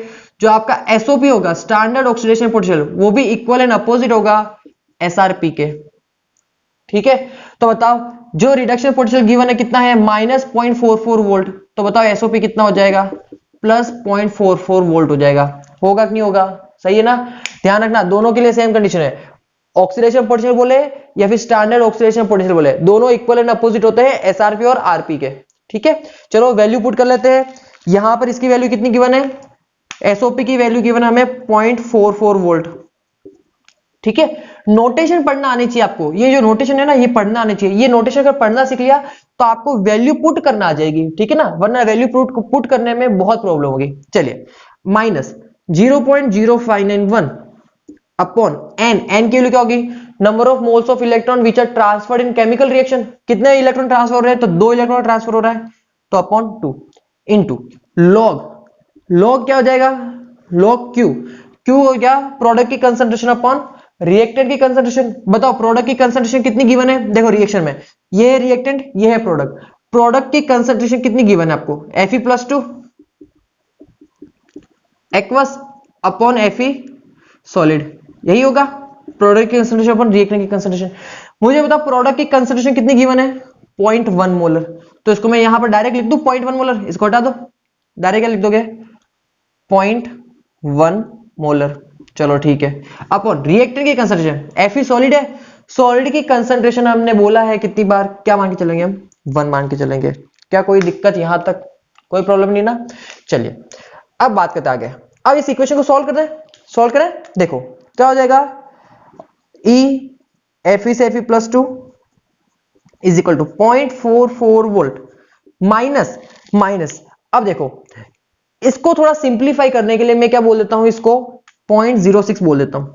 जो आपका एसओपी होगा स्टैंडर्ड ऑक्सीडेशन पोटेंशियल, वो भी इक्वल एंड अपोजिट होगा एसआरपी के। ठीक है, तो बताओ जो रिडक्शन पोटेंशियल गिवन है कितना है, -0.44 वोल्ट। तो बताओ एसओपी कितना हो जाएगा, +0.44 वोल्ट हो जाएगा। होगा कि नहीं होगा? सही है ना। ध्यान रखना दोनों के लिए सेम कंडीशन है, ऑक्सीडेशन पोटेंशियल बोले या फिर स्टैंडर्ड ऑक्सीडेशन पोटेंशियल बोले, दोनों इक्वल एंड अपोजिट होते हैं एसआरपी और आरपी के। ठीक है, चलो वैल्यू पुट कर लेते हैं। यहां पर इसकी वैल्यू कितनी गिवन है, एसओपी की वैल्यू गिवन है हमें 0.44 वोल्ट। ठीक है, नोटेशन पढ़ना आनी चाहिए आपको, ये जो नोटेशन है ना ये पढ़ना आनी चाहिए। ये नोटेशन अगर पढ़ना सीख लिया तो आपको वैल्यू पुट करना आ जाएगी। ठीक है ना, वरना वैल्यू पुट करने में बहुत प्रॉब्लम होगी। चलिए, -0.0591 अपॉन एन की वैल्यू क्या होगी, number of moles of electron which are transferred in chemical reaction. कितने इलेक्ट्रॉन ट्रांसफर हो रहे हैं, तो 2 इलेक्ट्रॉन ट्रांसफर हो रहा है, तो अपॉन 2 इंटू लॉग क्या हो जाएगा, लॉग क्यू हो गया प्रोडक्ट की कंसंट्रेशन अपॉन रिएक्टेंट की कंसंट्रेशन। बताओ प्रोडक्ट की कंसंट्रेशन कितनी गिवन है, देखो रिएक्शन में ये है रिएक्टेंट, ये है प्रोडक्ट, प्रोडक्ट की कंसंट्रेशन कितनी गिवन है आपको, Fe+2 aqueous upon Fe solid, यही होगा प्रोडक्ट की कंसंट्रेशन अपॉन रिएक्टेंट की कंसंट्रेशन। मुझे बताओ प्रोडक्ट की कंसंट्रेशन कितनी गिवन है, 0.1 मोलर। तो इसको मैं यहां पर डायरेक्ट लिख दूं 0.1 मोलर, इसको हटा दो, डायरेक्ट क्या लिख दोगे 0.1 मोलर। चलो ठीक है, अपॉन रिएक्टेंट की कंसंट्रेशन, Fe सॉलिड है, सॉलिड की कंसंट्रेशन हमने बोला है कितनी बार, क्या मान के चलेंगे हम, 1 मान के चलेंगे। क्या कोई दिक्कत यहां तक, कोई प्रॉब्लम नहीं ना। चलिए अब बात करते आगे, अब इस इक्वेशन को सॉल्व करें। देखो क्या हो जाएगा, Fe से Fe+2 is equal to 0.44 volt minus. अब देखो इसको थोड़ा सिंप्लीफाई करने के लिए मैं क्या बोल देता हूं, इसको 0.06 बोल देता हूं।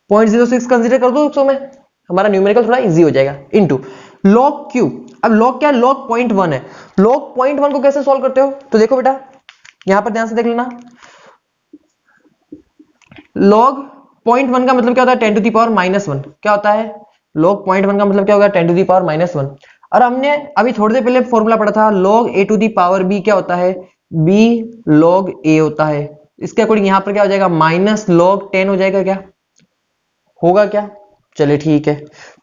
0.06 कंसीडर कर दो इसको, मैं हमारा न्यूमेरिकल थोड़ा इजी हो जाएगा। इनटू लॉग क्यू, अब लॉग क्या है, लॉग 0.1 है। लॉग 0.1 को कैसे सॉल्व करते हो, तो देखो बेटा यहां पर ध्यान से देख लेना, लॉग 0.1 का मतलब क्या होता है, 10⁻⁻1। क्या होता है लॉग 0.1 का मतलब क्या होगा, 10⁻⁻1। और हमने अभी थोड़ी देर पहले फॉर्मूला पढ़ा था, log a⁻b क्या होता है, b log a होता है। इसके अकॉर्डिंग यहां पर क्या हो जाएगा, -log10 हो जाएगा, क्या होगा क्या। चलिए ठीक है,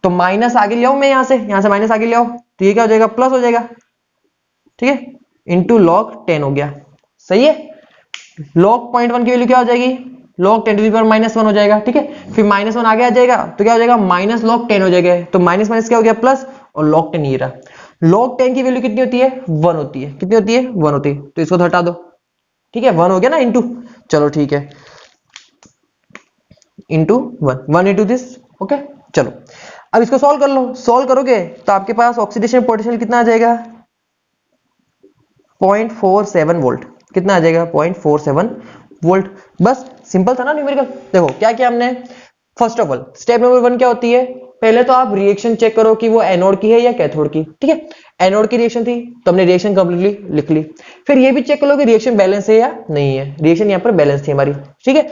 तो माइनस आगे ले आओ, मैं यहां से माइनस आगे ले आओ, तो ये क्या हो जाएगा, प्लस हो जाएगा। ठीक है, इंटू log10 हो गया, सही है। log 0.1 की वैल्यू क्या हो जाएगी, log 10⁻⁻1 हो जाएगा। ठीक है, फिर -1 आगे आ जाएगा तो क्या हो जाएगा, -log10 हो जाएगा। तो माइनस माइनस क्या हो गया, प्लस, और log 10 ये रहा। log 10 की वैल्यू कितनी होती है, 1 होती है। कितनी होती है, 1 होती है, तो इसको तो हटा दो। ठीक है, 1 हो गया ना, इंटू, चलो ठीक है, इंटू 1 इंटू दिस। ओके, चलो अब इसको सॉल्व कर लो। सॉल्व करोगे तो आपके पास ऑक्सीडेशन पोटेंशियल कितना आ जाएगा, 0.47 वोल्ट। कितना आ जाएगा, 0.47 वोल्ट। बस सिंपल था ना न्यूमेरिकल। देखो क्या किया हमने, first of all step number 1 क्या होती है, पहले तो आप रिएक्शन चेक करो कि वो एनोड की है या कैथोड की। ठीक है, एनोड की रिएक्शन थी तो हमने रिएक्शन कंप्लीटली लिख ली। फिर ये भी चेक कर लो कि रिएक्शन बैलेंस है या नहीं है। रिएक्शन यहाँ पर बैलेंस थी हमारी। ठीक है,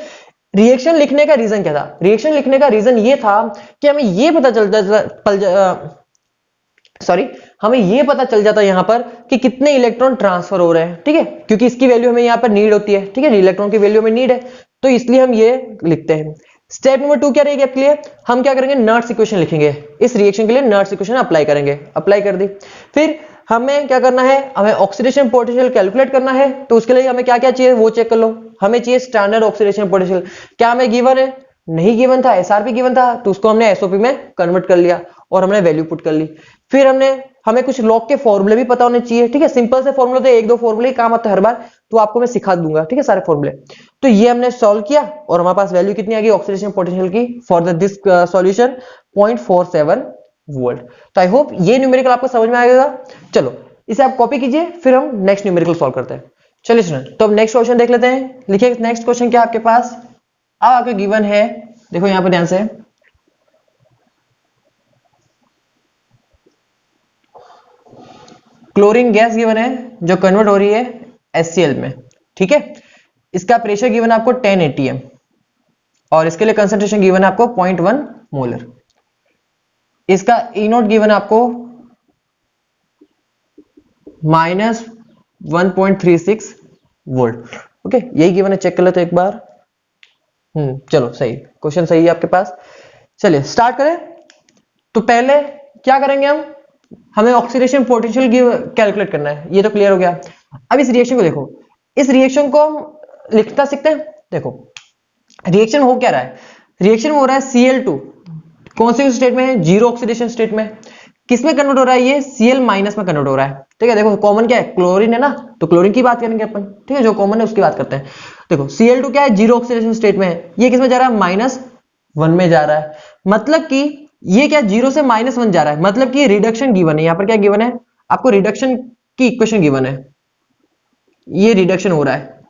रिएक्शन लिखने का रीजन क्या था, रिएक्शन लिखने का रीजन ये था कि हमें ये पता चल जाता यहां पर कि कितने इलेक्ट्रॉन ट्रांसफर हो रहे हैं। ठीक है, क्योंकि इसकी वैल्यू हमें यहां पर नीड होती है। ठीक है, इलेक्ट्रॉन की वैल्यू हमें नीड है, तो इसलिए हम ये लिखते हैं। स्टेप नंबर 2 क्या रहेगी आपके लिए, हम क्या करेंगे, नर्स इक्वेशन लिखेंगे। इस रिएक्शन के लिए नर्स इक्वेशन अप्लाई करेंगे। अप्लाई कर दी, फिर हमें क्या करना है, हमें ऑक्सीडेशन पोटेंशियल कैलकुलेट करना है। तो उसके लिए हमें क्या क्या चाहिए वो चेक कर लो। हमें चाहिए स्टैंडर्ड ऑक्सीडेशन पोटेंशियल, क्या हमें गिवन है, नहीं गिवन था, एसआरपी गिवन था, तो उसको हमने एसओपी में कन्वर्ट कर लिया और हमने वैल्यू पुट कर ली। फिर हमें कुछ लॉग के फॉर्मूले भी पता होने चाहिए। ठीक है, सिंपल से फॉर्मूले तो 1-2 फॉर्मूले काम आता है हर बार, तो आपको मैं सिखा दूंगा। ठीक है, सारे फॉर्मूले। तो ये हमने सॉल्व किया और हमारे पास वैल्यू कितनी आ गई ऑक्सीडेशन पोटेंशियल की फॉर दिस सॉल्यूशन, 0.47 वोल्ट। तो आई होप ये न्यूमेरिकल आपको समझ में आएगा। चलो इसे आप कॉपी कीजिए, फिर हम नेक्स्ट न्यूमेरिकल सॉल्व करते हैं। चलिए स्टूडेंट, तो अब नेक्स्ट क्वेश्चन देख लेते हैं। लिखिए नेक्स्ट क्वेश्चन क्या आपके पास, अब आपके गिवन है, देखो यहां पर ध्यान से, क्लोरीन गैस गिवन है जो कन्वर्ट हो रही है HCl में, ठीक है। इसका प्रेशर गिवन है आपको 10 atm और इसके लिए कंसंट्रेशन गिवन है आपको 0.1 मोलर। इसका E नोट गिवन है आपको -1.36 वोल्ट। ओके, यही गिवन है, चेक कर लेते एक बार। चलो सही, क्वेश्चन सही है आपके पास। चलिए स्टार्ट करें। तो पहले क्या करेंगे हमें ऑक्सीडेशन पोटेंशियल कैलकुलेट करना है, ये तो क्लियर हो गया। अब इस रिएक्शन को देखो, इस रिएक्शन को हम लिखना सीखते हैं। देखो रिएक्शन हो क्या रहा है, रिएक्शन हो रहा है Cl2 कौन से स्टेट में है, जीरो ऑक्सीडेशन स्टेट में। किस में कन्वर्ट हो रहा है, ये Cl- में कन्वर्ट हो रहा है, ठीक है। देखो कॉमन क्या है, क्लोरीन है ना, तो क्लोरीन की बात करेंगे अपन, ठीक है, जो कॉमन है उसकी बात करते हैं। देखो Cl2 क्या है, जीरो ऑक्सीडेशन स्टेट में है, ये किस में जा रहा है, -1 में जा रहा है। मतलब कि ये क्या, जीरो से -1 जा रहा है, मतलब कि रिडक्शन गिवन है। यहां पर क्या गिवन है आपको, रिडक्शन की इक्वेशन गिवन है, ये रिडक्शन हो रहा है,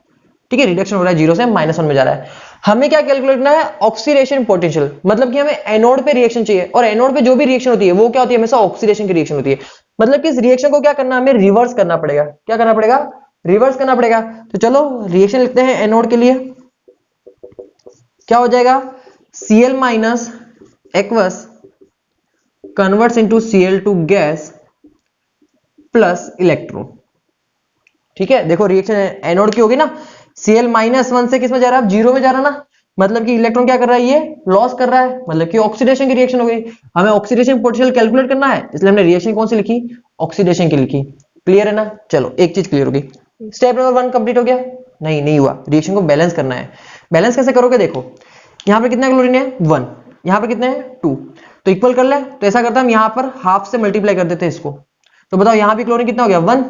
ठीक है, रिडक्शन हो रहा है, जीरो से -1 में जा रहा है। हमें क्या कैलकुलेट करना है, ऑक्सीडेशन पोटेंशियल, मतलब कि हमें एनोड पे रिएक्शन चाहिए, और एनोड पे जो भी रिएक्शन होती है वो क्या होती है, हमेशा ऑक्सीडेशन की रिएक्शन होती है। मतलब कि इस रिएक्शन को क्या करना है, हमें रिवर्स करना पड़ेगा। क्या करना पड़ेगा, रिवर्स करना पड़ेगा। तो चलो रिएक्शन लिखते हैं एनोड के लिए। क्या हो जाएगा, Cl- aqueous converts into Cl2 gas plus electron, ठीक है। देखो रिएक्शन एनोड की होगी ना, Cl-1 से किस में जा रहा है, जीरो में जा रहा है ना, मतलब कि इलेक्ट्रॉन क्या कर रहा है, ये लॉस कर रहा है, मतलब कि ऑक्सीडेशन की रिएक्शन हो गई। हमें ऑक्सीडेशन पोटेंशियल कैलकुलेट करना है, इसलिए हमने रिएक्शन कौन सी लिखी, ऑक्सीडेशन की लिखी। क्लियर है ना, चलो एक चीज क्लियर होगी। स्टेप नंबर 1 कंप्लीट हो गया, नहीं हुआ, रिएक्शन को बैलेंस करना है। बैलेंस कैसे करोगे, देखो यहाँ पर कितना क्लोरीन है 1, यहाँ पर कितने हैं 2, तो इक्वल कर ले। तो ऐसा करता हम यहाँ पर हाफ से मल्टीप्लाई कर देते हैं इसको। तो बताओ यहाँ भी क्लोरीन कितना हो गया 1,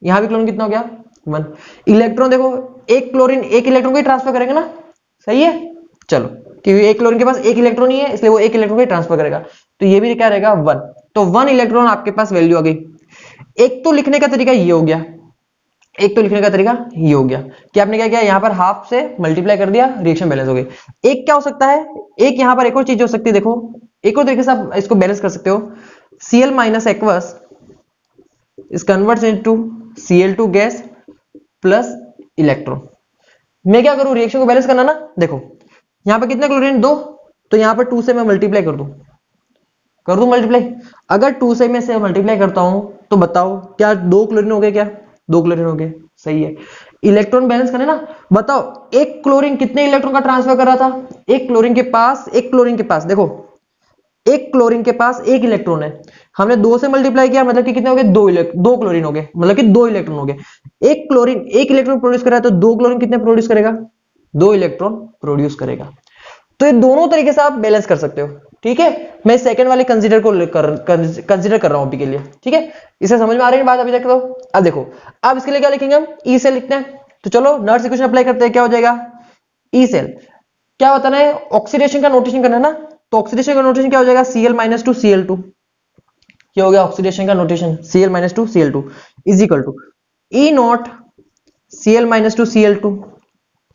यहाँ भी क्लोरीन कितना हो गया 1। इलेक्ट्रॉन देखो, एक क्लोरीन एक इलेक्ट्रॉन को ही ट्रांसफर करेगा ना, सही है। चलो क्योंकि एक क्लोरीन के पास एक इलेक्ट्रॉन ही है, इसलिए वो एक इलेक्ट्रॉन को ही ट्रांसफर करेगा, तो ये भी क्या रहेगा 1। तो 1 इलेक्ट्रॉन आपके पास वैल्यू आ गई। एक तो लिखने का तरीका ये हो गया, एक तो लिखने का तरीका ये हो गया कि आपने क्या किया, यहाँ पर हाफ से मल्टीप्लाई कर दिया, रिएक्शन बैलेंस हो गई। एक क्या हो सकता है, एक यहाँ पर एक और चीज हो सकती है, देखो एक और तरीके से आप इसको बैलेंस कर सकते हो। Cl- aqueous is converts into Cl2 gas plus electron. मैं क्या करूं, रिएक्शन को बैलेंस करना ना, देखो यहां पे कितने क्लोरीन 2, तो यहां पर 2 से मैं मल्टीप्लाई कर दूं मल्टीप्लाई। अगर 2 से मैं से मल्टीप्लाई करता हूं तो बताओ क्या 2 क्लोरीन हो गए, क्या 2 क्लोरीन हो गए, सही है। इलेक्ट्रॉन बैलेंस करें ना, बताओ एक क्लोरीन कितने इलेक्ट्रॉन का ट्रांसफर कर रहा था, एक क्लोरीन के पास देखो एक क्लोरीन के पास एक इलेक्ट्रॉन है, हमने 2 से मल्टीप्लाई किया, मतलब कि कितने हो गए, 2 क्लोरीन हो गए, मतलब कि 2 इलेक्ट्रॉन हो गए। एक क्लोरीन एक इलेक्ट्रॉन प्रोड्यूस कर रहा है, तो 2 क्लोरीन कितने प्रोड्यूस करेगा, 2 इलेक्ट्रॉन प्रोड्यूस करेगा। तो ये दोनों तरीके से आप बैलेंस कर सकते हो, ठीक है। मैं सेकंड वाले कंसीडर कर रहा हूं अभी के लिए, ठीक है। इसे समझ में आ रही है बात, अभी तक तो। अब देखो, अब इसके लिए क्या लिखेंगे हम, ई सेल लिखते हैं। तो चलो नर्स इक्वेशन अप्लाई करते हैं, क्या हो जाएगा, ई सेल क्या बताना है, ऑक्सीडेशन का नोटेशन करना है ना, तो ऑक्सीडेशन का नोटेशन क्या हो जाएगा, Cl- Cl2। क्या हो गया ऑक्सीडेशन का notation, Cl- Cl2 is equal to E naught Cl- Cl2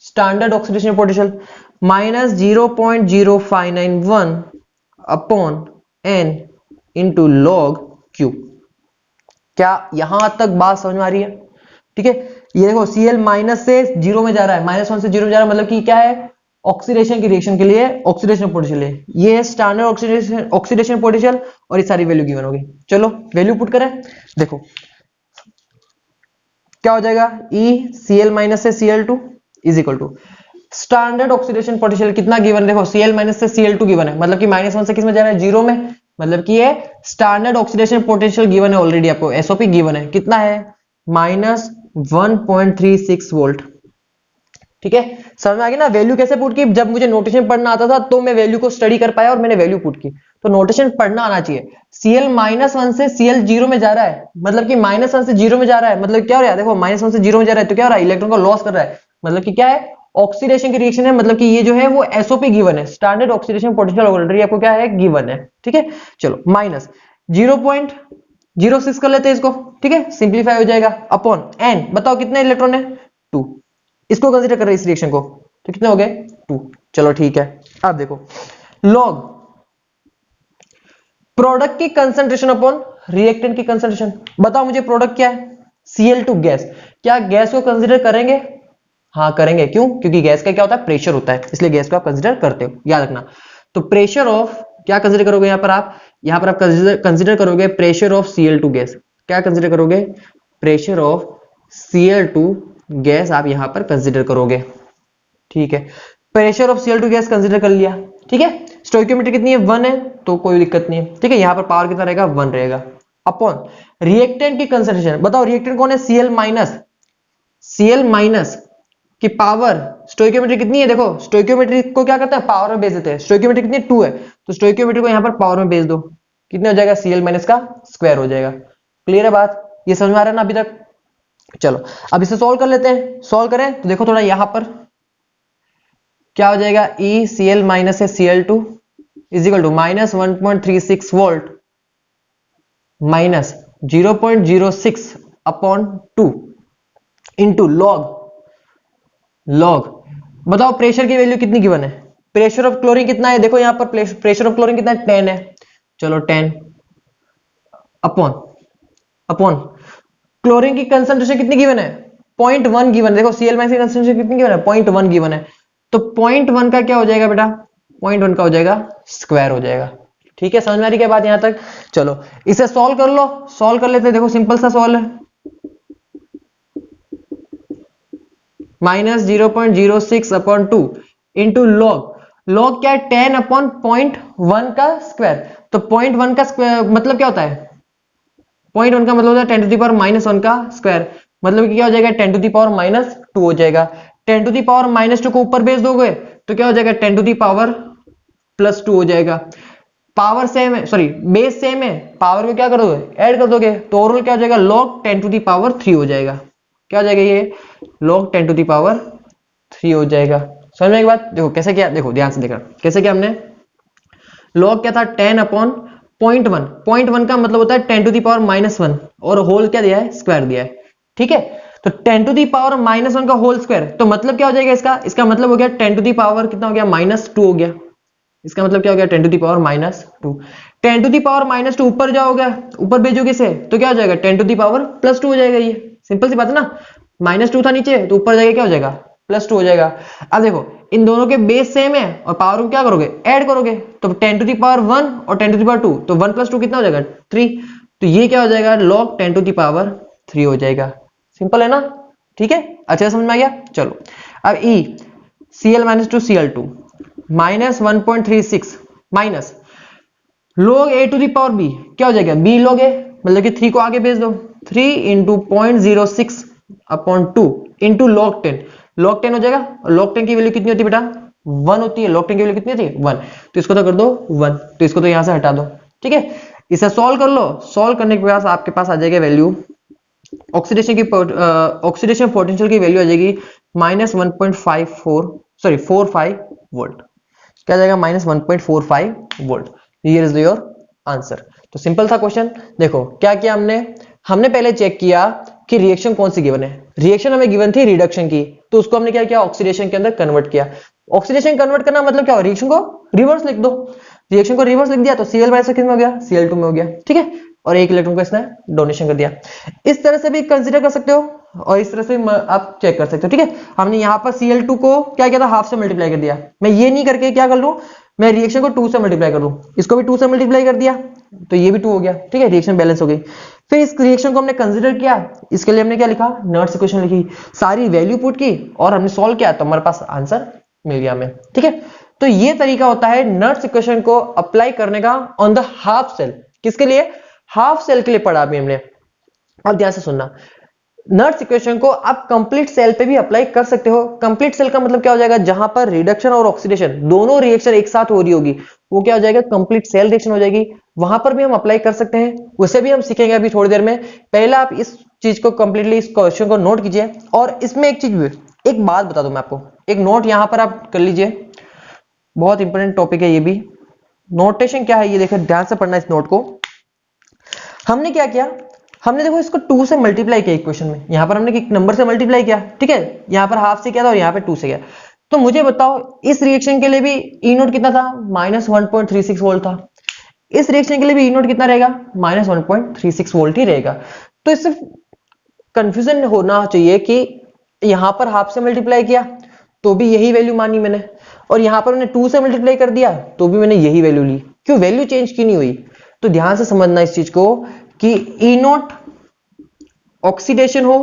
standard oxidation potential -0.0591 upon n into log Q। क्या यहां तक बात समझ में आ रही है, ठीक है। ये देखो Cl- से जीरो में जा रहा है, -1 से जीरो में जा रहा है, मतलब कि क्या है, ऑक्सीडेशन की रिएक्शन के लिए ऑक्सीडेशन पोटेंशियल है, ये है स्टैंडर्ड ऑक्सीडेशन पोटेंशियल, और ये सारी वैल्यू गिवन होगी। चलो वैल्यू पुट करें, देखो क्या हो जाएगा, E Cl- से Cl2 is equal to standard oxidation potential कितना गिवन, देखो Cl- से Cl2 गिवन है, मतलब कि -1 से किस में जा रहा है, जीरो में, मतलब कि ये स्टैंडर्ड ऑक्सीडेशन पोटेंशियल गिवन है ऑलरेडी, आपको एसओपी गिवन है, कितना है -1.36 वोल्ट, ठीक है। समझ में आ गया ना, वैल्यू कैसे पुट की, जब मुझे नोटेशन पढ़ना आता था तो मैं वैल्यू को स्टडी कर पाया और मैंने वैल्यू पुट की। तो नोटेशन पढ़ना आना चाहिए। Cl- से Cl जीरो में जा रहा है, मतलब कि -1 से जीरो में जा रहा है, मतलब क्या हो रहा है, देखो -1 से जीरो में जा रहा है, तो क्या हो रहा है, इलेक्ट्रॉन को लॉस कर रहा है, मतलब कि क्या है, ऑक्सीडेशन की रिएक्शन है, मतलब कि ये जो है वो एसओपी गिवन है, स्टैंडर्ड ऑक्सीडेशन पोटेंशियल ऑलरेडी आपको क्या है गिवन है, ठीक है। चलो -0.06 कर लेते हैं इसको, ठीक है, सिंप्लीफाई हो जाएगा, अपॉन n, बताओ कितने इलेक्ट्रॉन है 2, इसको कंसीडर कर रहे हैं इस रिएक्शन को, तो कितने हो गए 2। चलो ठीक है, अब देखो लॉग प्रोडक्ट की कंसंट्रेशन अपॉन रिएक्टेंट की कंसंट्रेशन। बताओ मुझे प्रोडक्ट क्या है, Cl2 गैस। क्या गैस को कंसीडर करेंगे? हाँ करेंगे। क्यों? क्योंकि गैस का क्या होता है, प्रेशर होता है, इसलिए गैस को आप कंसीडर करते हो, याद रखना। तो प्रेशर ऑफ क्या कंसीडर करोगे यहाँ पर आप? यहाँ पर आप कंसीडर करोगे प्रेशर ऑफ Cl2 गैस। क्या कंसीडर करोगे? प्रेशर ऑफ Cl2 गैस आप यहाँ पर कंसीडर करोगे। ठीक है, pressure of Cl2 gas consider कर लिया। ठीक है, स्टोइकियोमेट्री कितनी है? 1 है, तो कोई दिक्कत नहीं है। ठीक है, यहाँ पर पावर कितना रहेगा? 1 रहेगा। अपॉन रिएक्टेंट की कंसंट्रेशन। बताओ रिएक्टेंट कौन है? Cl माइनस की पावर स्टोइकियोमेट्री कितनी है? देखो स्टोइकियोमेट्री को क्या करते हैं, पावर में भेज देते हैं। स्टोइकियोमेट्री कितनी है? 2 है, तो स्टोइकियोमेट्री को यहाँ पर पावर में भेज दो, कितने हो जाएगा? Cl माइनस का स्क्वायर हो जाएगा। क्लियर है बात? ये समझ में आ रहा है ना अभी तक? चलो अब इसे सॉल्व कर लेते हैं। सॉल्व करें तो देखो थोड़ा यहाँ पर क्या हो जाएगा, E Cl माइनस है Cl2 is equal to minus 1.36 volt minus 0.06 upon 2 into log. बताओ प्रेशर की वैल्यू कितनी गिवन है? प्रेशर ऑफ क्लोरीन कितना है? देखो यहाँ पर प्रेशर ऑफ क्लोरीन कितना है? 10 है। चलो 10 अपॉन क्लोरीन की कंसंट्रेशन कितनी गिवन है? 0.1 गिवन। देखो Cl माइनस की कंसंट्रेशन कितनी गिवन है? 0.1 गिवन है। तो 0.1 का क्या हो जाएगा बेटा? 0.1 का हो जाएगा स्क्वायर हो जाएगा। ठीक है, समझ में आ रही क्या बात यहां तक? चलो इसे सॉल्व कर लो, सॉल्व कर लेते हैं। देखो सिंपल सा सॉल्व है, माइनस 0.06 अपॉन 2 इंटू लॉग क्या है? 10 अपॉन 0.1 का स्क्वायर। तो 0.1 का स्क्वायर मतलब क्या होता है? 0.1 का मतलब होता है 10 टू दी पावर माइनस 1 का स्क्वायर। मतलब कि क्या हो जाएगा? 10 टू दी पावर माइनस 2 हो जाएगा। 10 टू दी पावर माइनस 2 को ऊपर भेज दोगे तो क्या हो जाएगा? 10 टू दी पावर प्लस 2 हो जाएगा। पावर सेम है, सॉरी बेस सेम है, पावर को क्या करोगे? ऐड कर दोगे, तो ओवरऑल क्या हो जाएगा? log 10 टू दी पावर 3 हो जाएगा। क्या हो जाएगा? ये log 10 टू दी पावर 3 हो जाएगा। समझ में एक बात? देखो कैसे किया, देखो ध्यान से देखना कैसे किया हमने। log क्या था? 10 अपॉन 0.1 का मतलब होता है 10 टू दी पावर माइनस 1 और होल क्या दिया है? स्क्वायर दिया है। ठीक है, तो 10 टू दी पावर माइनस 1 का होल स्क्वायर, तो मतलब क्या हो जाएगा इसका मतलब हो गया 10 टू दी पावर कितना हो गया? माइनस 2 हो गया। इसका मतलब क्या हो गया? 10 to the power minus 2। 10 to the power minus 2 ऊपर जाओगे, ऊपर भेजोगे इसे तो क्या हो जाएगा? 10 टू दी पावर प्लस 2 हो जाएगा। ये सिंपल सी बात है ना, माइनस 2 था नीचे तो ऊपर जाएगा क्या हो जाएगा? प्लस 2 हो जाएगा। अब देखो इन दोनों के बेस सेम है और पावर को क्या करोगे? ऐड करोगे, तो 10 टू दी पावर 1 और 10 टू दी पावर 2, तो 1 प्लस 2 कितना हो जाएगा? 3। तो ये क्या हो जाएगा? log 10 टू दी पावर 3 हो जाएगा। सिंपल है ना? ठीक है, अच्छा समझ में आ गया? चलो अब E Cl minus to Cl2 minus 1.36 minus log a to the power b, क्या हो जाएगा? b log a, मतलब कि 3 को आगे भेज दो, 3 into 0.06 upon 2 into log 10। log 10 हो जाएगा, और log 10 की वैल्यू कितनी होती है बेटा? 1 होती है। log 10 की वैल्यू कितनी होती है? 1। तो इसको तो कर दो 1, तो इसको तो यहां से हटा दो। ठीक है, इसे सॉल्व कर लो। सॉल्व करने के बाद आपके पास आ जाएगा वैल्यू ऑक्सीडेशन पोटेंशियल की वैल्यू आ जाएगी माइनस 1.45 वोल्ट। क्या जाएगा? Minus 1.45 volt. Here is your answer. तो सिंपल था क्वेश्चन। देखो क्या किया हमने पहले चेक किया कि रिएक्शन कौन सी गिवन है। रिएक्शन हमें गिवन थी रिडक्शन की, तो उसको हमने क्या किया? ऑक्सीडेशन के अंदर कन्वर्ट किया। ऑक्सीडेशन कन्वर्ट करना मतलब क्या हो? रिएक्शन को रिवर्स लिख दो। रिएक्शन को रिवर्स लिख दिया तो Cl माइनस कितना हो गया? Cl2 में हो गया। ठीक है, और एक इलेक्ट्रॉन को इसने डोनेशन कर दिया। इस तरह से भी कंसीडर कर सकते हो और इस तरह से आप चेक कर सकते हो। ठीक है, हमने यहाँ पर Cl2 को क्या किया था? हाफ से मल्टीप्लाई कर दिया। मैं ये नहीं करके क्या कर लूं, मैं रिएक्शन को 2 से मल्टीप्लाई कर दूं, इसको भी 2 से मल्टीप्लाई कर दिया तो ये भी 2 हो गया। ठीक है, रिएक्शन बैलेंस हो गई। फिर इस रिएक्शन को हमने कंसीडर किया, इसके लिए हमने क्या लिखा? नर्स इक्वेशन लिखी, सारी वैल्यू पुट की और हमने सॉल्व किया तो हमारे पास आंसर मिल गया हमें। ठीक है, तो ये तरीका होता है नर्स इक्वेशन को अप्लाई करने का ऑन द हाफ सेल। किसके लिए? हाफ सेल के लिए पढ़ा अभी हमने। अब ध्यान से सुनना, नर्स इक्वेशन को आप कंप्लीट सेल पे भी अप्लाई कर सकते हो। कंप्लीट सेल का मतलब क्या हो जाएगा? जहां पर रिडक्शन और ऑक्सीडेशन दोनों रिएक्शन एक साथ हो रही होगी वो क्या हो जाएगा? कंप्लीट सेल रिएक्शन हो जाएगी। वहां पर भी हम अप्लाई कर सकते हैं, उसे भी हम सीखेंगे अभी थोड़ी देर में। पहले आप इस चीज को कंप्लीटली इस क्वेश्चन को नोट कीजिए। और इसमें एक चीज, एक बात बता दूं मैं आपको, एक नोट यहां पर आप कर लीजिए, बहुत इंपॉर्टेंट टॉपिक है ये भी। नोटेशन क्या है ये देखो, ध्यान से पढ़ना इस नोट को। हमने क्या किया? हमने देखो इसको 2 से मल्टीप्लाई किया इक्वेशन में। यहां पर हमने एक नंबर से मल्टीप्लाई किया, ठीक है, यहां पर हाफ से किया था और यहां पे 2 से किया। तो मुझे बताओ इस रिएक्शन के लिए भी ई नोट कितना था? माइनस 1.36 वोल्ट था। इस रिएक्शन के लिए भी ई नोट कितना रहेगा, -1.36 वोल्ट ही रहेगा। तो इससे कंफ्यूजन होना चाहिए कि यहां पर हाफ से मल्टीप्लाई किया तो भी यही वैल्यू मानी मैंने, और यहां पर मैंने 2 से मल्टीप्लाई कर दिया तो भी मैंने यही वैल्यू ली, क्यों वैल्यू चेंज क्यों नहीं हुई? तो ध्यान से समझना इस चीज को कि ई नोट ऑक्सीडेशन हो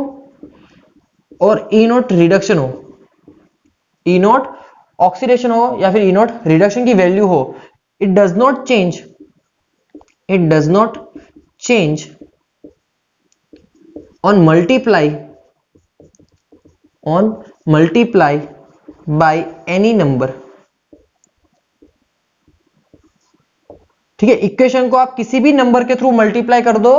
और ई नोट रिडक्शन हो, ई नोट ऑक्सीडेशन हो या फिर ई नोट रिडक्शन की वैल्यू हो, it does not change, it does not change on multiply by any number। ठीक है, इक्वेशन को आप किसी भी नंबर के थ्रू मल्टीप्लाई कर दो,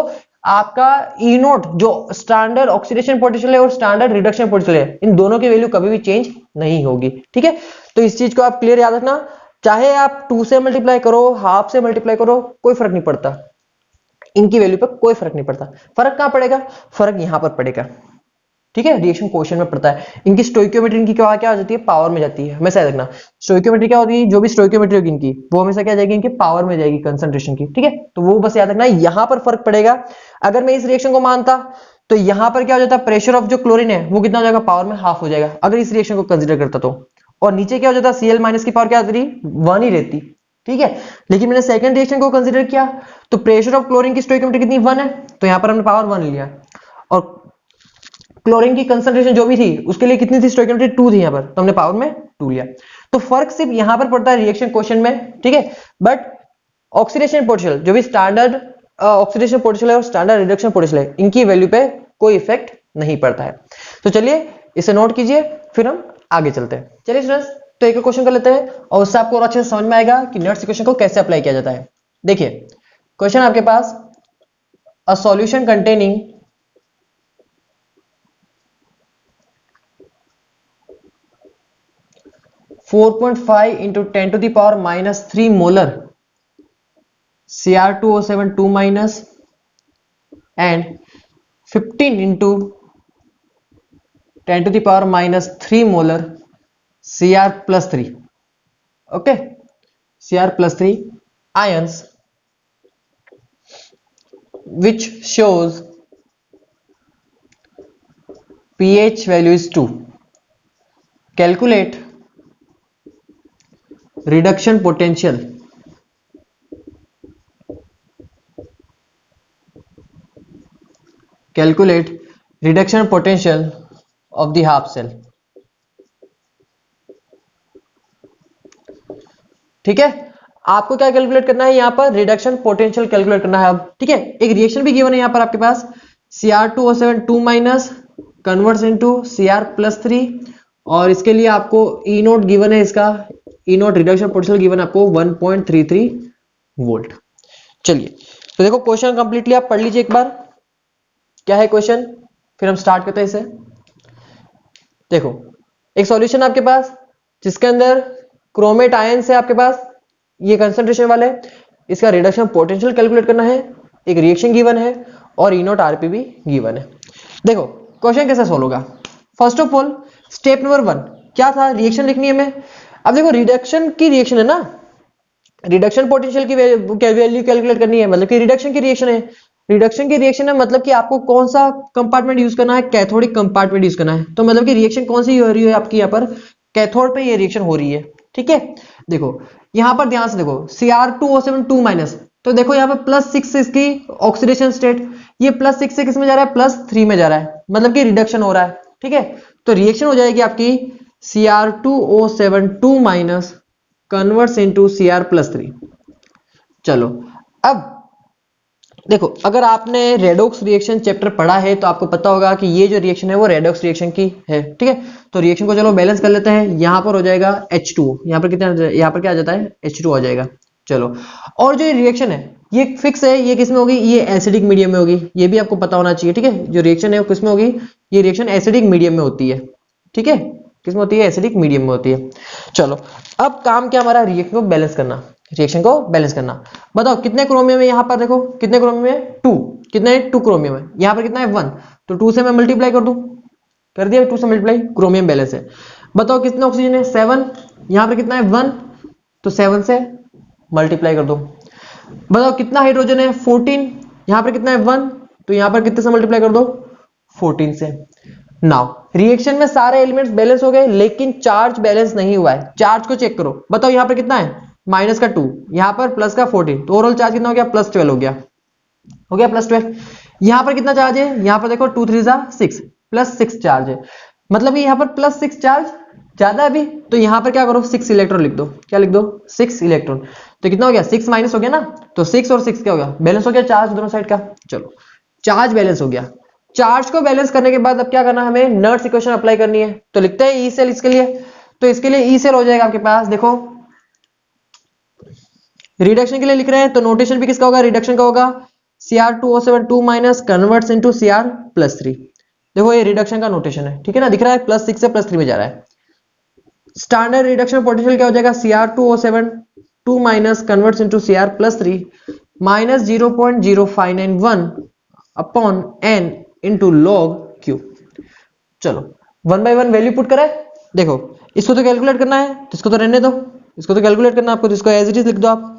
आपका ई नोट जो स्टैंडर्ड ऑक्सीडेशन पोटेंशियल है और स्टैंडर्ड रिडक्शन पोटेंशियल है, इन दोनों की वैल्यू कभी भी चेंज नहीं होगी। ठीक है, तो इस चीज को आप क्लियर याद रखना, चाहे आप 2 से मल्टीप्लाई करो, हाफ से मल्टीप्लाई करो, कोई फर्क नहीं पड़ता, इनकी वैल्यू पर कोई फर्क नहीं पड़ता। फर्क कहां पड़ेगा? फर्क यहां पर पड़ेगा। ठीक है, रिएक्शन क्वेश्चन में पड़ता है। इनकी स्टोइकियोमेट्री इनकी क्या हो जाती है, पावर में जाती है, हमेशा देखना। स्टोइकियोमेट्री क्या होती है, जो भी स्टोइकियोमेट्री होगी इनकी वो हमेशा क्या जाएगी, इनके पावर में जाएगी कंसंट्रेशन की। ठीक है, तो वो बस याद रखना, यहां पर फर्क पड़ेगा। अगर मैं इस रिएक्शन को मानता तो यहां पर क्या हो जाता, प्रेशर ऑफ जो क्लोरीन है वो कितना हो जाएगा, पावर में हाफ हो जाएगा अगर इस रिएक्शन को कंसिडर करता तो, और नीचे क्या हो जाता, Cl- की पावर क्या होती, 1 ही रहती। ठीक है, लेकिन मैंने सेकंड रिएक्शन को कंसीडर किया तो प्रेशर ऑफ क्लोरीन की स्टोइकियोमेट्री कितनी, 1 है, तो यहां पर हमने पावर 1 लिया, और क्लोरीन की कंसंट्रेशन जो भी थी उसके लिए कितनी थी, स्टोइकियोमेट्री 2 थी यहां पर, तो हमने पावर में 2 लिया। तो फर्क सिर्फ यहां पर पड़ता है रिएक्शन क्वेश्चन में। ठीक है, बट ऑक्सीडेशन पोटेंशियल जो भी स्टैंडर्ड ऑक्सीडेशन पोटेंशियल है और स्टैंडर्ड रिडक्शन पोटेंशियल है, इनकी वैल्यू पे कोई इफेक्ट नहीं पड़ता है। तो चलिए इसे नोट कीजिए, फिर हम आगे चलते हैं। चलिए स्टूडेंट्स, तो एक क्वेश्चन कर लेते हैं और उससे आपको और अच्छे से समझ में आएगा कि नर्स इक्वेशन को कैसे अप्लाई किया जाता है। देखिए क्वेश्चन आपके पास, a solution containing 4.5 into 10 to the power -3 molar Cr2O7 2- and 15 into 10 to the power -3 molar Cr+3, okay, Cr+3 ions, which shows pH value is 2. Calculate reduction potential of the half cell। ठीक है, आपको क्या calculate करना है, यहां पर reduction potential calculate करना है अब। ठीक है, एक रिएक्शन भी गिवन है यहां पर आपके पास, Cr2O7 2- कन्वर्ट्स इनटू Cr+3, और इसके लिए आपको ई नोट गिवन है, इसका ई नोट रिडक्शन पोटेंशियल गिवन है आपको 1.33 वोल्ट। चलिए तो देखो क्वेश्चन कंप्लीटली आप पढ़ लीजिए एक बार, क्या है क्वेश्चन, फिर हम स्टार्ट करते हैं इसे। देखो एक सॉल्यूशन आपके पास जिसके अंदर क्रोमेट आयन है आपके पास, ये कंसंट्रेशन वाले, इसका रिडक्शन पोटेंशियल कैलकुलेट करना है, एक रिएक्शन गिवन है और ई नोट आरपी भी गिवन है। देखो क्वेश्चन कैसे सोल्व होगा, first of all step number 1 क्या था, रिएक्शन लिखनी है हमें। अब देखो रिडक्शन की रिएक्शन है ना, रिडक्शन पोटेंशियल की वैल्यू कैलकुलेट करनी है, मतलब कि रिडक्शन की रिएक्शन है, रिडक्शन की रिएक्शन है मतलब कि आपको कौन सा कंपार्टमेंट यूज करना है, कैथोडिक कंपार्टमेंट यूज करना है। तो मतलब कि रिएक्शन कौन सी हो रही है आपकी, यहाँ पर कैथोड पे ये रिएक्शन हो रही है। ठीक है, देखो यहां पर ध्यान से देखो Cr2O7 2-, तो देखो यहाँ पर +6 इसकी ऑक्सीडेशन स्टेट, ये +6 से किस में जा रहा है, +3 में जा रहा है, मतलब कि रिडक्शन हो रहा है। ठीक है, तो रिएक्शन हो जाएगी आपकी Cr2O7 2- कन्वर्ट्स इनटू Cr+3। चलो अब देखो, अगर आपने रेडॉक्स रिएक्शन चैप्टर पढ़ा है तो आपको पता होगा कि ये जो रिएक्शन है वो रेडॉक्स रिएक्शन की है। ठीक है, तो रिएक्शन को चलो बैलेंस कर लेते हैं, यहां पर हो जाएगा H2O, यहाँ पर कितना, यहाँ पर क्या आ जाता है, H2 आ जाएगा। चलो, और जो रिएक्शन है ये फिक्स है, ये किस में होगी, ये एसिडिक मीडियम में होगी, ये भी आपको पता होना चाहिए। ठीक है, जो रिएक्शन है वो किस में होगी, ये रिएक्शन एसिडिक मीडियम में होती है। ठीक है, किस में होती है, एसिडिक मीडियम में होती है। चलो अब काम क्या हमारा, रिएक्शन को बैलेंस करना, रिएक्शन को बैलेंस करना। बताओ कितने क्रोमियम है, यहाँ पर देखो कितने क्रोमियम है, 2, कितने 2 क्रोमियम है, यहाँ पर कितना है 1, तो 2 से मैं मल्टीप्लाई कर दूं, कर दिया 2 से मल्टीप्लाई, क्रोमियम बैलेंस है। बताओ कितना ऑक्सीजन है, 7, यहाँ पर कितना है 1, तो 7 से मल्टीप्लाई कर दो। बताओ कितना हाइड्रोजन है 14, यहां पर कितना है 1, तो यहां पर कितने से मल्टीप्लाई कर दो 14 से। नाउ रिएक्शन में सारे एलिमेंट्स बैलेंस हो गए, लेकिन चार्ज बैलेंस नहीं हुआ है। चार्ज को चेक करो, बताओ यहां पर कितना है माइनस का 2, यहां पर प्लस का 14, तो ओवरऑल चार्ज कितना हो गया प्लस 12 हो गया प्लस 12। यहां पर कितना चार्ज है, यहां पर देखो 2 3 6 प्लस 6 चार्ज है, मतलब यहां पर प्लस 6 चार्ज ज्यादा है अभी, तो यहां पर क्या करो 6 इलेक्ट्रॉन लिख दो, क्या लिख दो 6 इलेक्ट्रॉन। तो कितना हो गया 6 माइनस हो गया ना, तो 6 और 6 क्या हो गया बैलेंस हो गया चार्ज दोनों साइड का। चलो चार्ज बैलेंस हो गया। चार्ज को बैलेंस करने के बाद अब क्या करना, हमें नर्स इक्वेशन अप्लाई करनी है। तो लिखते हैं ई सेल इसके लिए, तो इसके लिए ई सेल हो जाएगा आपके पास, देखो रिडक्शन के लिए लिख रहे हैं तो नोटेशन भी किसका होगा रिडक्शन का होगा, Cr2O7 2 minus converts into Cr+3। देखो ये रिडक्शन का नोटेशन है, ठीक है ना, दिख रहा है +6 से +3 में जा रहा है। स्टैंडर्ड रिडक्शन पोटेंशियल क्या हो जाएगा, Cr2O7 2 minus converts into Cr+3 minus 0.0591 upon n into log Q। चलो 1 बाय 1 वैल्यू पुट करें। देखो इसको तो कैलकुलेट करना है, तो इसको तो रहने दो, इसको तो कैलकुलेट करना है आपको, तो इसको एज इट इज लिख दो आप।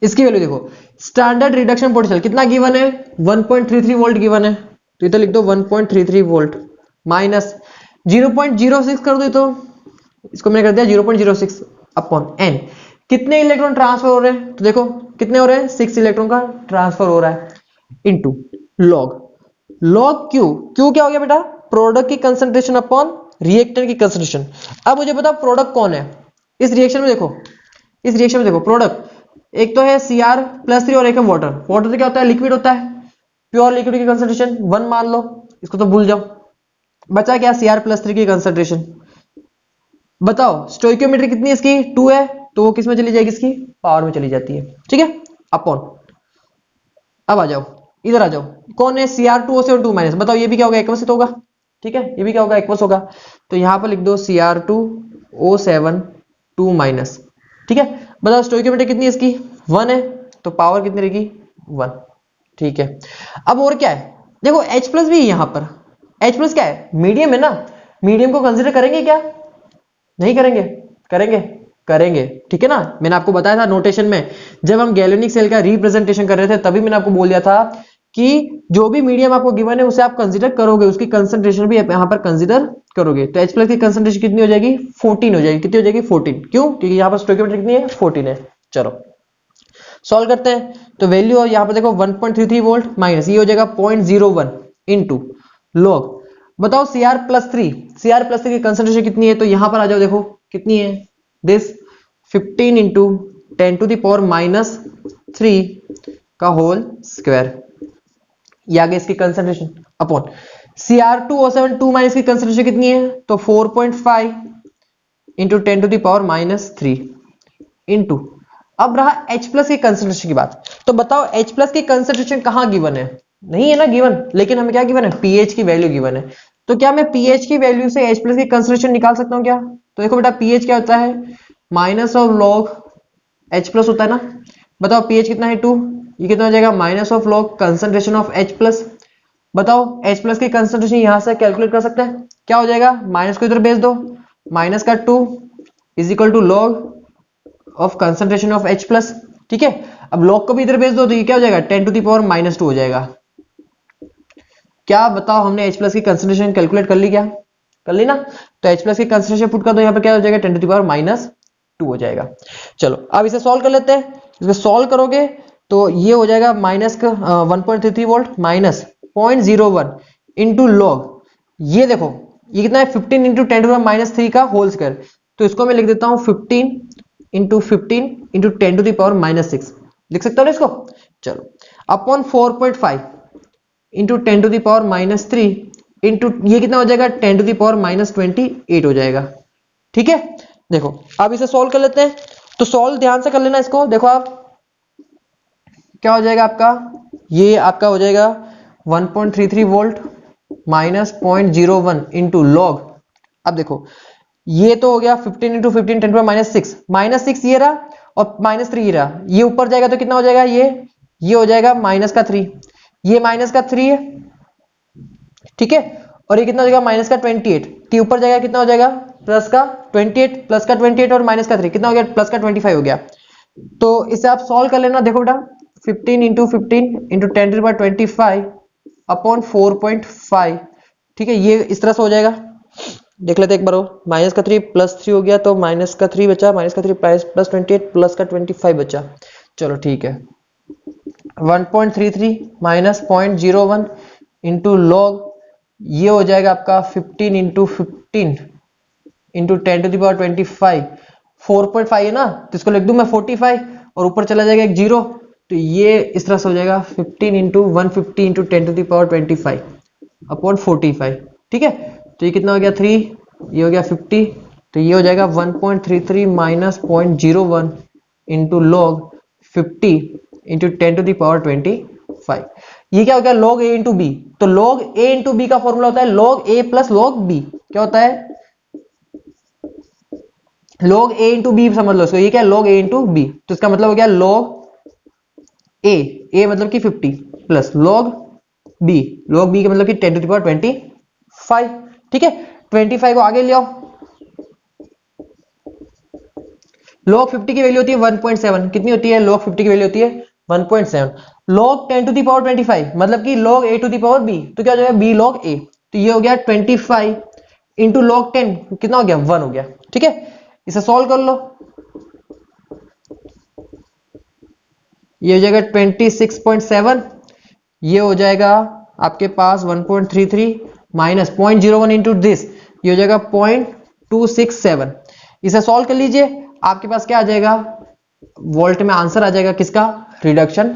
इसकी वैल्यू देखो, स्टैंडर्ड रिडक्शन पोटेंशियल कितना गिवन है 1.33 वोल्ट गिवन है, तो ये तो लिख दो 1.33 वोल्ट माइनस 0.06 कर दो, तो इसको मैंने कर दिया 0.06 अपॉन n। कितने इलेक्ट्रॉन ट्रांसफर हो रहे हैं, तो देखो कितने हो रहे हैं 6 इलेक्ट्रॉन का ट्रांसफर हो रहा है इनटू लॉग क्यू। क्यू क्या हो गया बेटा, प्रोडक्ट की कंसंट्रेशन अपॉन रिएक्टेंट की कंसंट्रेशन। अब मुझे बताओ प्रोडक्ट कौन है इस रिएक्शन में, देखो इस रिएक्शन में देखो प्रोडक्ट एक तो है Cr+3 और एक है वाटर। वाटर तो क्या होता है लिक्विड होता है, प्योर लिक्विड की कंसंट्रेशन 1 मान लो, इसको तो भूल जाओ। बचा क्या Cr+3 की कंसंट्रेशन, बताओ स्टोइकियोमेट्री कितनी है इसकी 2 है, तो वो किस में चली जाएगी इसकी पावर में चली जाती है, ठीक है अपॉन। अब आ जाओ इधर आ जाओ, कौन है Cr2O7 2 माइनस, बताओ ये भी क्या होगा एक्वस होगा, ठीक है ये भी क्या होगा एक्वस होगा, तो यहां पर लिख दो Cr2O7 2 माइनस, ठीक है। बताओ स्टोइकियोमेट्री कितनी है इसकी 1 है, तो पावर कितनी रहेगी 1, ठीक है। अब और क्या है, देखो H प्लस भी यहां पर, H प्लस क्या है मीडियम है ना, मीडियम को कंसिडर करेंगे क्या, नहीं करेंगे, करेंगे करेंगे, ठीक है ना। मैंने आपको बताया था नोटेशन में, जब हम गैल्वेनिक सेल का रिप्रेजेंटेशन कर रहे थे तभी मैंने आपको बोल दिया था कि जो भी मीडियम आपको गिवन है उसे आप कंसीडर करोगे, उसकी कंसंट्रेशन भी यहां पर कंसीडर करोगे। तो H प्लस की कंसंट्रेशन कितनी हो जाएगी 14 हो जाएगी, कितनी हो जाएगी 14, क्यों क्योंकि यहां पर स्टोइकियोमेट्री कितनी है 14 है। चलो सॉल्व करते हैं, तो वैल्यू यहां पर देखो 1.33 वोल्ट माइनस ये हो जाएगा 0.01 इनटू लॉग, बताओ Cr+3 की कंसंट्रेशन कितनी है, तो यहां पर आ जाओ देखो कितनी है दिस 15 इंटू 10⁻³ का होल स्क्वायर, ये आ गया इसकी कंसंट्रेशन अपॉन Cr2O7 2 माइनस की कंसंट्रेशन कितनी है, तो 4.5 इंटू 10⁻³ इंटू, अब रहा H प्लस की कंसंट्रेशन की बात, तो बताओ H प्लस की कंसंट्रेशन कहां गिवन है, नहीं है ना गिवन, लेकिन हमें क्या गिवन है pH की वैल्यू गिवन है। तो क्या मैं pH की वैल्यू से H प्लस की कंसंट्रेशन निकाल सकता हूं क्या, तो देखो बेटा pH क्या होता है minus of log H plus होता है ना, बताओ pH कितना है 2, ये कितना हो जाएगा minus of log concentration of H plus. बताओ H प्लस की कंसंट्रेशन यहां से कैलकुलेट कर सकते हैं, क्या हो जाएगा माइनस को इधर भेज दो, माइनस का 2 is equal to log of concentration of H plus, ठीक है। अब लॉग को भी इधर भेज दो तो ये क्या हो जाएगा 10⁻⁻² हो जाएगा। क्या बताओ हमने H प्लस की कंसंट्रेशन कैलकुलेट कर ली, क्या कर ली ना, तो H प्लस की कंसंट्रेशन पुट कर दो, यहाँ पे क्या हो जाएगा 10⁻² हो जाएगा। चलो अब इसे सॉल्व कर लेते हैं, इसको सॉल्व करोगे तो ये हो जाएगा माइनस का 1.33 वोल्ट माइनस 0.01 इंटू लॉग, ये देखो ये कितना है 15 इंटू 10⁻³ का होल स्क्वायर, तो इसको मैं लिख देता हूं 15 इंटू 10⁻6 लिख सकता हूं ना इसको। चलो अपॉन 4.5 इंटू 10⁻³ इंटू ये कितना हो जाएगा 10⁻28 हो जाएगा, ठीक है। देखो अब इसे सॉल्व कर लेते हैं, तो सॉल्व ध्यान से कर लेना इसको, देखो आप क्या हो जाएगा आपका, ये आपका हो जाएगा 1.33 वोल्ट माइनस 0.01 इंटू लॉग। अब देखो ये तो हो गया 15 इंटू 15 10⁻6 -6 ये रहा और -3 ये रहा, ये ऊपर जाएगा तो कितना हो जाएगा ये हो जाएगा -3, ये -3 है, ठीक है, और ये कितना हो जाएगा -28, टी ऊपर जाएगा कितना हो जाएगा प्लस का 28, प्लस का 28 और माइनस का 3 कितना हो गया, प्लस का 25 हो गया। तो इसे आप सॉल्व कर लेना। देखो बेटा 15 इंटू 15 इंटू 10⁻25 अपॉन 4.5, ठीक है, ये इस तरह से हो जाएगा। देख लेते एक बार, माइनस का 3 प्लस 3 हो गया, तो माइनस का 3 बचा, माइनस का 3 प्लस 28 प्लस का 25 बचा। चलो ठीक है, 1.33 माइनस 0.01 इंटू लॉग, ये हो जाएगा आपका 15 इंटू 15 इंटू 10⁻25, 4.5 है ना, तो इसको लिख दूं मैं 45 और ऊपर चला जाएगा एक जीरो, तो ये इस तरह से हो जाएगा 15 इंटू 150 इंटू 10⁻25 अपॉन 45, ठीक है। तो ये कितना हो गया 3, ये हो गया 50, तो ये हो जाएगा 1.33 माइनस 0.01 इंटू लॉग 50 इंटू 10⁻25। ये क्या हो गया, log a इंटू बी। तो log a इंटू बी का फॉर्मूला होता है log a plus log b। क्या होता है, log a इंटू बी समझ लो इसको, ये क्या है log a इंटू बी। तो इसका मतलब हो गया log a मतलब कि 50 प्लस log b का मतलब कि 10⁻25, ठीक है। 25 को आगे ले आओ, log 50 की वैल्यू होती है 1.7, कितनी होती है log 50 की वैल्यू होती है 1.7, log 10⁻25 मतलब कि log a to the power b, तो क्या हो जाएगा b log a, तो ये हो गया 25 इंटू log 10 कितना हो गया 1 हो गया, ठीक है। इसे सॉल्व कर लो, ये हो जाएगा 26.7, ये हो जाएगा आपके पास 1.33 माइनस 0.01 इंटू दिस, ये हो जाएगा 0.267। इसे सॉल्व कर लीजिए, आपके पास क्या आ जाएगा, वोल्ट में आंसर आ जाएगा किसका, रिडक्शन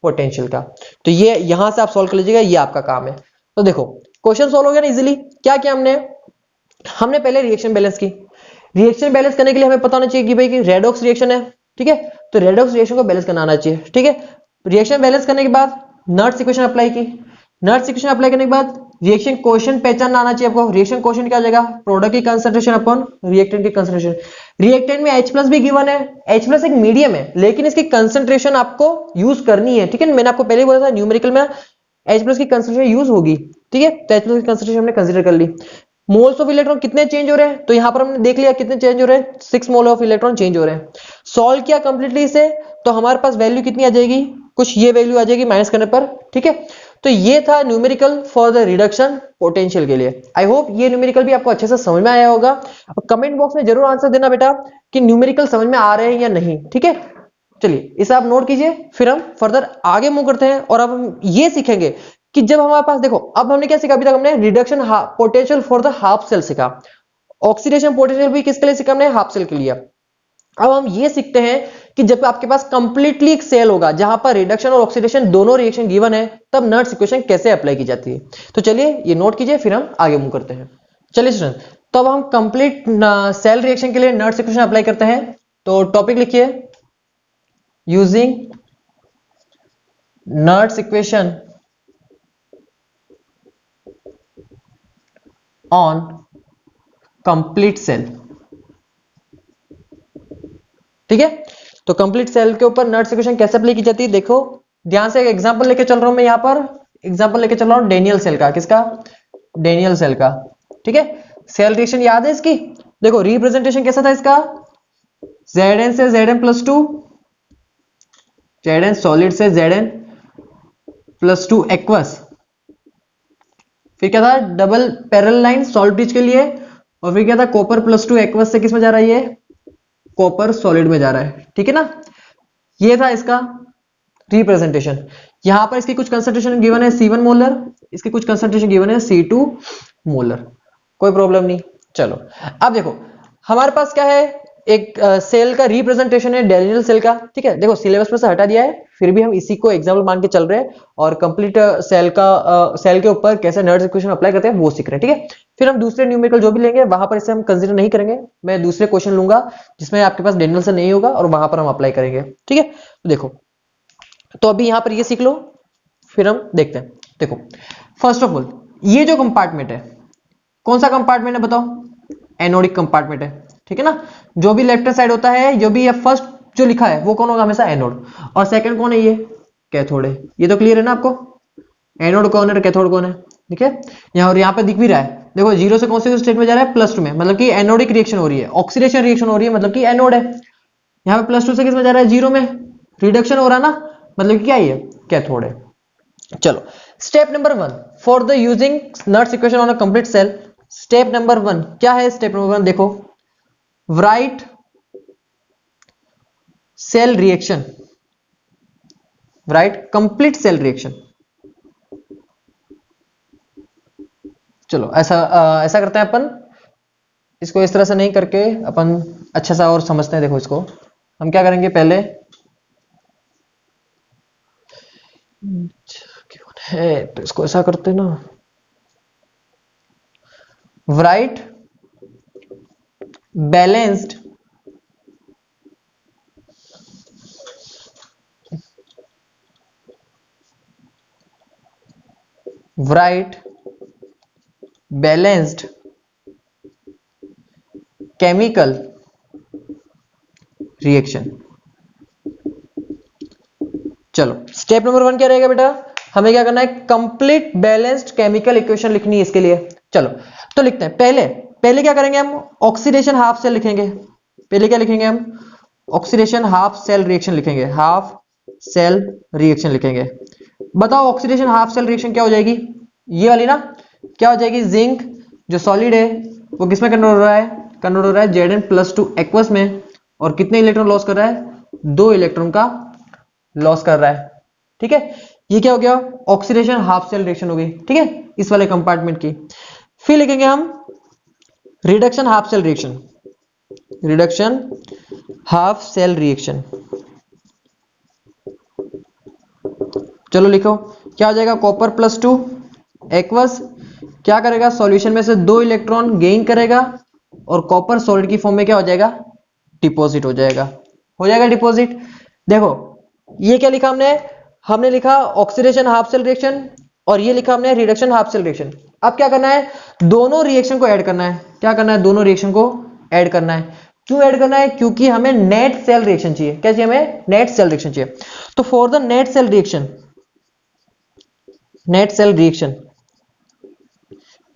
पोटेंशियल का। तो ये यहां से आप सॉल्व कर लीजिएगा, ये आपका काम है। तो देखो क्वेश्चन सॉल्व हो गया ना इजीली। क्या किया हमने पहले रिएक्शन बैलेंस की। रिएक्शन बैलेंस करने के लिए हमें पता होना चाहिए कि भाई कि रेडॉक्स रिएक्शन है, ठीक है, तो रेडॉक्स रिएक्शन को बैलेंस करना आना चाहिए, ठीक है। रिएक्शन बैलेंस करने के बाद नर्स इक्वेशन अप्लाई की, नर्स इक्वेशन अप्लाई करने के बाद रिएक्शन कोएफिशिएंट पहचानना आना चाहिए आपको। रिएक्शन कोएफिशिएंट क्या हो जाएगा, प्रोडक्ट की कंसंट्रेशन अपॉन रिएक्टेंट की कंसंट्रेशन। रिएक्टेंट में H+ भी गिवन है, H+ एक मीडियम है, लेकिन इसकी कंसंट्रेशन आपको यूज करनी है, ठीक है। मैंने आपको पहले ही बोला था न्यूमेरिकल में H+ की कंसंट्रेशन यूज होगी, ठीक है। तो H+ की कंसंट्रेशन हमने कंसीडर कर ली। मोल्स ऑफ इलेक्ट्रॉन कितने चेंज हो रहे हैं, तो यहां पर हमने देख लिया कितने चेंज हो रहे हैं, 6 मोल ऑफ इलेक्ट्रॉन चेंज हो रहे हैं। सॉल्व किया कंप्लीटली इसे, तो हमारे पास वैल्यू कितनी आ जाएगी, कुछ ये वैल्यू आ जाएगी माइनस करने पर, ठीक है। तो ये था numerical for the reduction potential के लिए। आई होप ये न्यूमेरिकल भी आपको अच्छे से समझ में आया होगा। और कमेंट बॉक्स में जरूर आंसर देना बेटा कि न्यूमेरिकल समझ में आ रहे हैं या नहीं, ठीक है। चलिए इसे आप नोट कीजिए, फिर हम फर्दर आगे मूव करते हैं। और अब हम ये सीखेंगे कि जब हमारे पास, देखो अब हमने क्या सीखा, अभी तक हमने reduction potential for the half cell सीखा, ऑक्सीडेशन पोटेंशियल भी किसके लिए सीखा हमने, हाफ सेल के लिए। अब हम ये सीखते हैं कि जब आपके पास कंप्लीटली एक सेल होगा जहां पर रिडक्शन और ऑक्सीडेशन दोनों रिएक्शन गिवन है, तब नर्स इक्वेशन कैसे अप्लाई की जाती है। तो चलिए ये नोट कीजिए, फिर हम आगे मूव करते हैं। चलिए स्टूडेंट, तो अब हम कंप्लीट सेल रिएक्शन के लिए नर्स इक्वेशन अप्लाई करते हैं। तो टॉपिक लिखिए, using Nernst equation on complete cell, ठीक है। तो कंप्लीट सेल के ऊपर नर्स इक्वेशन कैसे अप्लाई की जाती है, देखो ध्यान से। एक एग्जांपल लेके चल रहा हूं मैं, यहां पर एग्जांपल लेके चल रहा हूं डेनियल सेल का, किसका, डेनियल सेल का, ठीक है। सेल रिएक्शन याद है इसकी, देखो रिप्रेजेंटेशन कैसा था इसका, Zn से Zn+2, Zn सॉलिड से Zn+2 एक्वस, फिर क्या था double parallel line salt bridge के लिए, और फिर क्या था कॉपर+2 एक्वस से किस में जा रहा है, ये कॉपर सॉलिड में जा रहा है, ठीक है ना। ये था इसका रिप्रेजेंटेशन। यहां पर इसकी कुछ कंसंट्रेशन गिवन है C1 मोलर, इसकी कुछ कंसंट्रेशन गिवन है C2 मोलर, कोई प्रॉब्लम नहीं। चलो अब देखो हमारे पास क्या है, एक सेल का रिप्रेजेंटेशन है डेनियल सेल का, ठीक है। देखो सिलेबस में से हटा दिया है, फिर भी हम इसी को एग्जांपल मान के चल रहे हैं और कंप्लीट सेल का सेल के ऊपर कैसे नर्स इक्वेशन अप्लाई करते हैं वो सीख रहे हैं, ठीक है। फिर हम दूसरे न्यूमेरिकल जो भी लेंगे वहां पर इसे हम कंसीडर नहीं करेंगे, मैं दूसरे क्वेश्चन लूंगा जिसमें आपके पास डेनियल सेल नहीं होगा और वहां पर हम अप्लाई करेंगे, ठीक है। तो देखो, तो अभी यहां पर ये सीख लो, फिर हम देखते हैं। देखो फर्स्ट ऑफ ऑल ये जो कंपार्टमेंट है, कौन सा कंपार्टमेंट है बताओ, एनोडिक कंपार्टमेंट है, ठीक है ना। जो भी लेफ्ट साइड होता है, जो भी ये फर्स्ट जो लिखा है वो कौन होगा, हमेशा एनोड, और सेकंड कौन है, ये कैथोड है। ये तो क्लियर है ना आपको, एनोड कौन है और कैथोड कौन है, ठीक है। यहां और यहां पे दिख भी रहा है देखो जीरो से कौन से स्टेट में जा रहा है, +2 में, मतलब कि एनोडिक रिएक्शन हो रही है, ऑक्सीडेशन रिएक्शन हो रही है, मतलब कि एनोड है। यहाँ पे +2 से किस में जा रहा है, जीरो में, रिडक्शन हो रहा है ना, मतलब कि क्या है, कैथोड है। चलो step number 1 for the using Nernst equation on a complete cell. Step number 1 क्या है, स्टेप नंबर 1 देखो, write cell reaction, write complete cell reaction. चलो ऐसा करते हैं अपन, इसको इस तरह से नहीं करके अपन अच्छा सा और समझते हैं। देखो इसको हम क्या करेंगे, पहले है तो इसको ऐसा करते हैं ना, right balanced right balanced chemical reaction. चलो स्टेप नंबर 1 क्या रहेगा बेटा, हमें क्या करना है, कंप्लीट बैलेंस्ड केमिकल इक्वेशन लिखनी है इसके लिए। चलो तो लिखते हैं, पहले पहले क्या करेंगे हम, ऑक्सीडेशन हाफ सेल लिखेंगे। पहले क्या लिखेंगे हम, ऑक्सीडेशन हाफ सेल रिएक्शन लिखेंगे, हाफ सेल रिएक्शन लिखेंगे। बताओ ऑक्सीडेशन हाफ सेल रिएक्शन क्या हो जाएगी, ये वाली ना, क्या हो जाएगी, जिंक जो सॉलिड है वो किसमें कन्वर्ट हो रहा है, कन्वर्ट हो रहा है Zn+2 एक्वस में, और कितने इलेक्ट्रॉन लॉस कर रहा है, 2 इलेक्ट्रॉन का लॉस कर रहा है। ठीक है, ये क्या हो गया, ऑक्सीडेशन हाफ सेल रिएक्शन हो गई। ठीक है, इस वाले कंपार्टमेंट की। फिर लिखेंगे हम reduction half cell reaction, reduction half cell reaction. चलो लिखो, क्या हो जाएगा, कॉपर+2 एक्वस क्या करेगा, सॉल्यूशन में से 2 इलेक्ट्रॉन गेन करेगा और कॉपर सॉलिड की फॉर्म में क्या हो जाएगा, डिपॉजिट हो जाएगा, डिपॉजिट। देखो ये क्या लिखा हमने, हमने लिखा ऑक्सीडेशन हाफ सेल रिएक्शन और ये लिखा हमने रिडक्शन हाफ सेल रिएक्शन। अब क्या करना है, दोनों रिएक्शन को ऐड करना है। क्या करना है, दोनों रिएक्शन को ऐड करना है। क्यों ऐड करना है, क्योंकि हमें नेट सेल रिएक्शन चाहिए। क्या चाहिए हमें, नेट सेल रिएक्शन चाहिए। तो for the net cell reaction, net cell reaction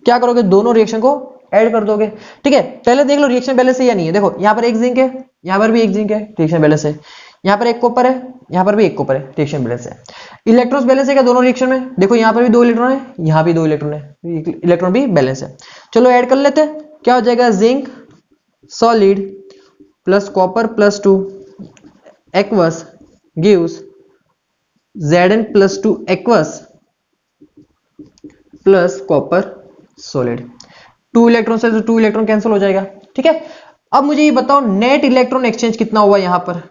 क्या करोगे, दोनों रिएक्शन को ऐड कर दोगे। ठीक है, पहले देख लो रिएक्शन बैलेंस है या नहीं है। देखो यहां पर एक जिंक है, यहां पर भी एक जिंक है, रिएक्शन बैलेंस है। यहां पर एक कॉपर है, यहां पर भी एक कॉपर है, रिएक्शन बैलेंस है। इलेक्ट्रॉन्स बैलेंस है क्या दोनों रिएक्शन में, देखो यहां पर भी 2 इलेक्ट्रॉन है, यहां भी 2 इलेक्ट्रॉन है, इलेक्ट्रॉन भी बैलेंस है। चलो ऐड कर लेते हैं, क्या हो जाएगा, zinc solid plus copper aqueous gives Zn+2 aqueous plus copper solid. 2 electron से 2 इलेक्ट्रॉन कैंसिल हो जाएगा। ठीक है, अब मुझे ये बताओ नेट इलेक्ट्रॉन एक्सचेंज कितना हुआ यहां पर,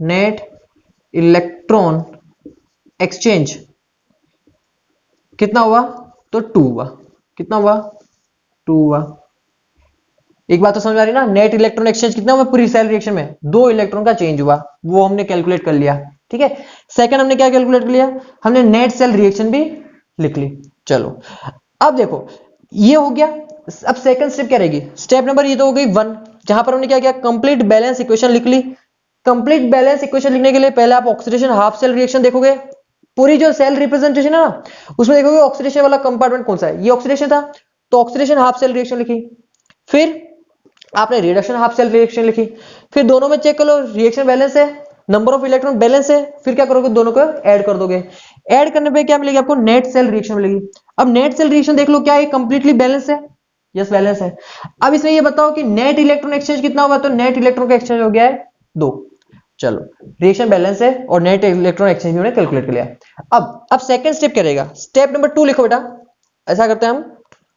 नेट इलेक्ट्रॉन एक्सचेंज कितना हुआ, तो 2 हुआ। कितना हुआ, 2 हुआ। एक बात तो समझ आ रही ना, नेट इलेक्ट्रॉन एक्सचेंज कितना हुआ पूरी सेल रिएक्शन में, 2 इलेक्ट्रॉन का चेंज हुआ, वो हमने कैलकुलेट कर लिया। ठीक है, सेकंड हमने क्या कैलकुलेट कर लिया, हमने नेट सेल रिएक्शन भी लिख ली। चलो अब देखो ये हो गया। अब सेकंड स्टेप क्या रहेगी, स्टेप नंबर ये तो हो गई 1, जहां पर हमने क्या किया, कंप्लीट बैलेंस इक्वेशन लिख ली। कंप्लीट बैलेंस इक्वेशन लिखने के लिए पहले आप ऑक्सीडेशन हाफ सेल रिएक्शन देखोगे, पूरी जो सेल रिप्रेजेंटेशन है ना उसमें देखोगे ऑक्सीडेशन वाला कंपार्टमेंट कौन सा है, ये ऑक्सीडेशन था, तो ऑक्सीडेशन हाफ सेल रिएक्शन लिखी। फिर आपने रिडक्शन हाफ सेल रिएक्शन लिखी। फिर दोनों में चेक कर लो रिएक्शन बैलेंस है, नंबर ऑफ इलेक्ट्रॉन बैलेंस है। फिर क्या करोगे, दोनों को ऐड कर दोगे। ऐड करने पे क्या मिलेगी आपको, नेट सेल रिएक्शन मिलेगी। अब नेट सेल रिएक्शन देख लो, क्या है, कंप्लीटली बैलेंस है, यस बैलेंस है। अब इसमें ये बताओ कि नेट इलेक्ट्रॉन एक्सचेंज कितना होगा, तो नेट इलेक्ट्रॉन का एक्सचेंज हो गया है 2। चलो रिएक्शन बैलेंस है और नेट इलेक्ट्रॉन एक्सचेंज हमने कैलकुलेट कर लिया। अब सेकंड स्टेप क्या रहेगा, स्टेप नंबर 2 लिखो बेटा। ऐसा करते हैं हम,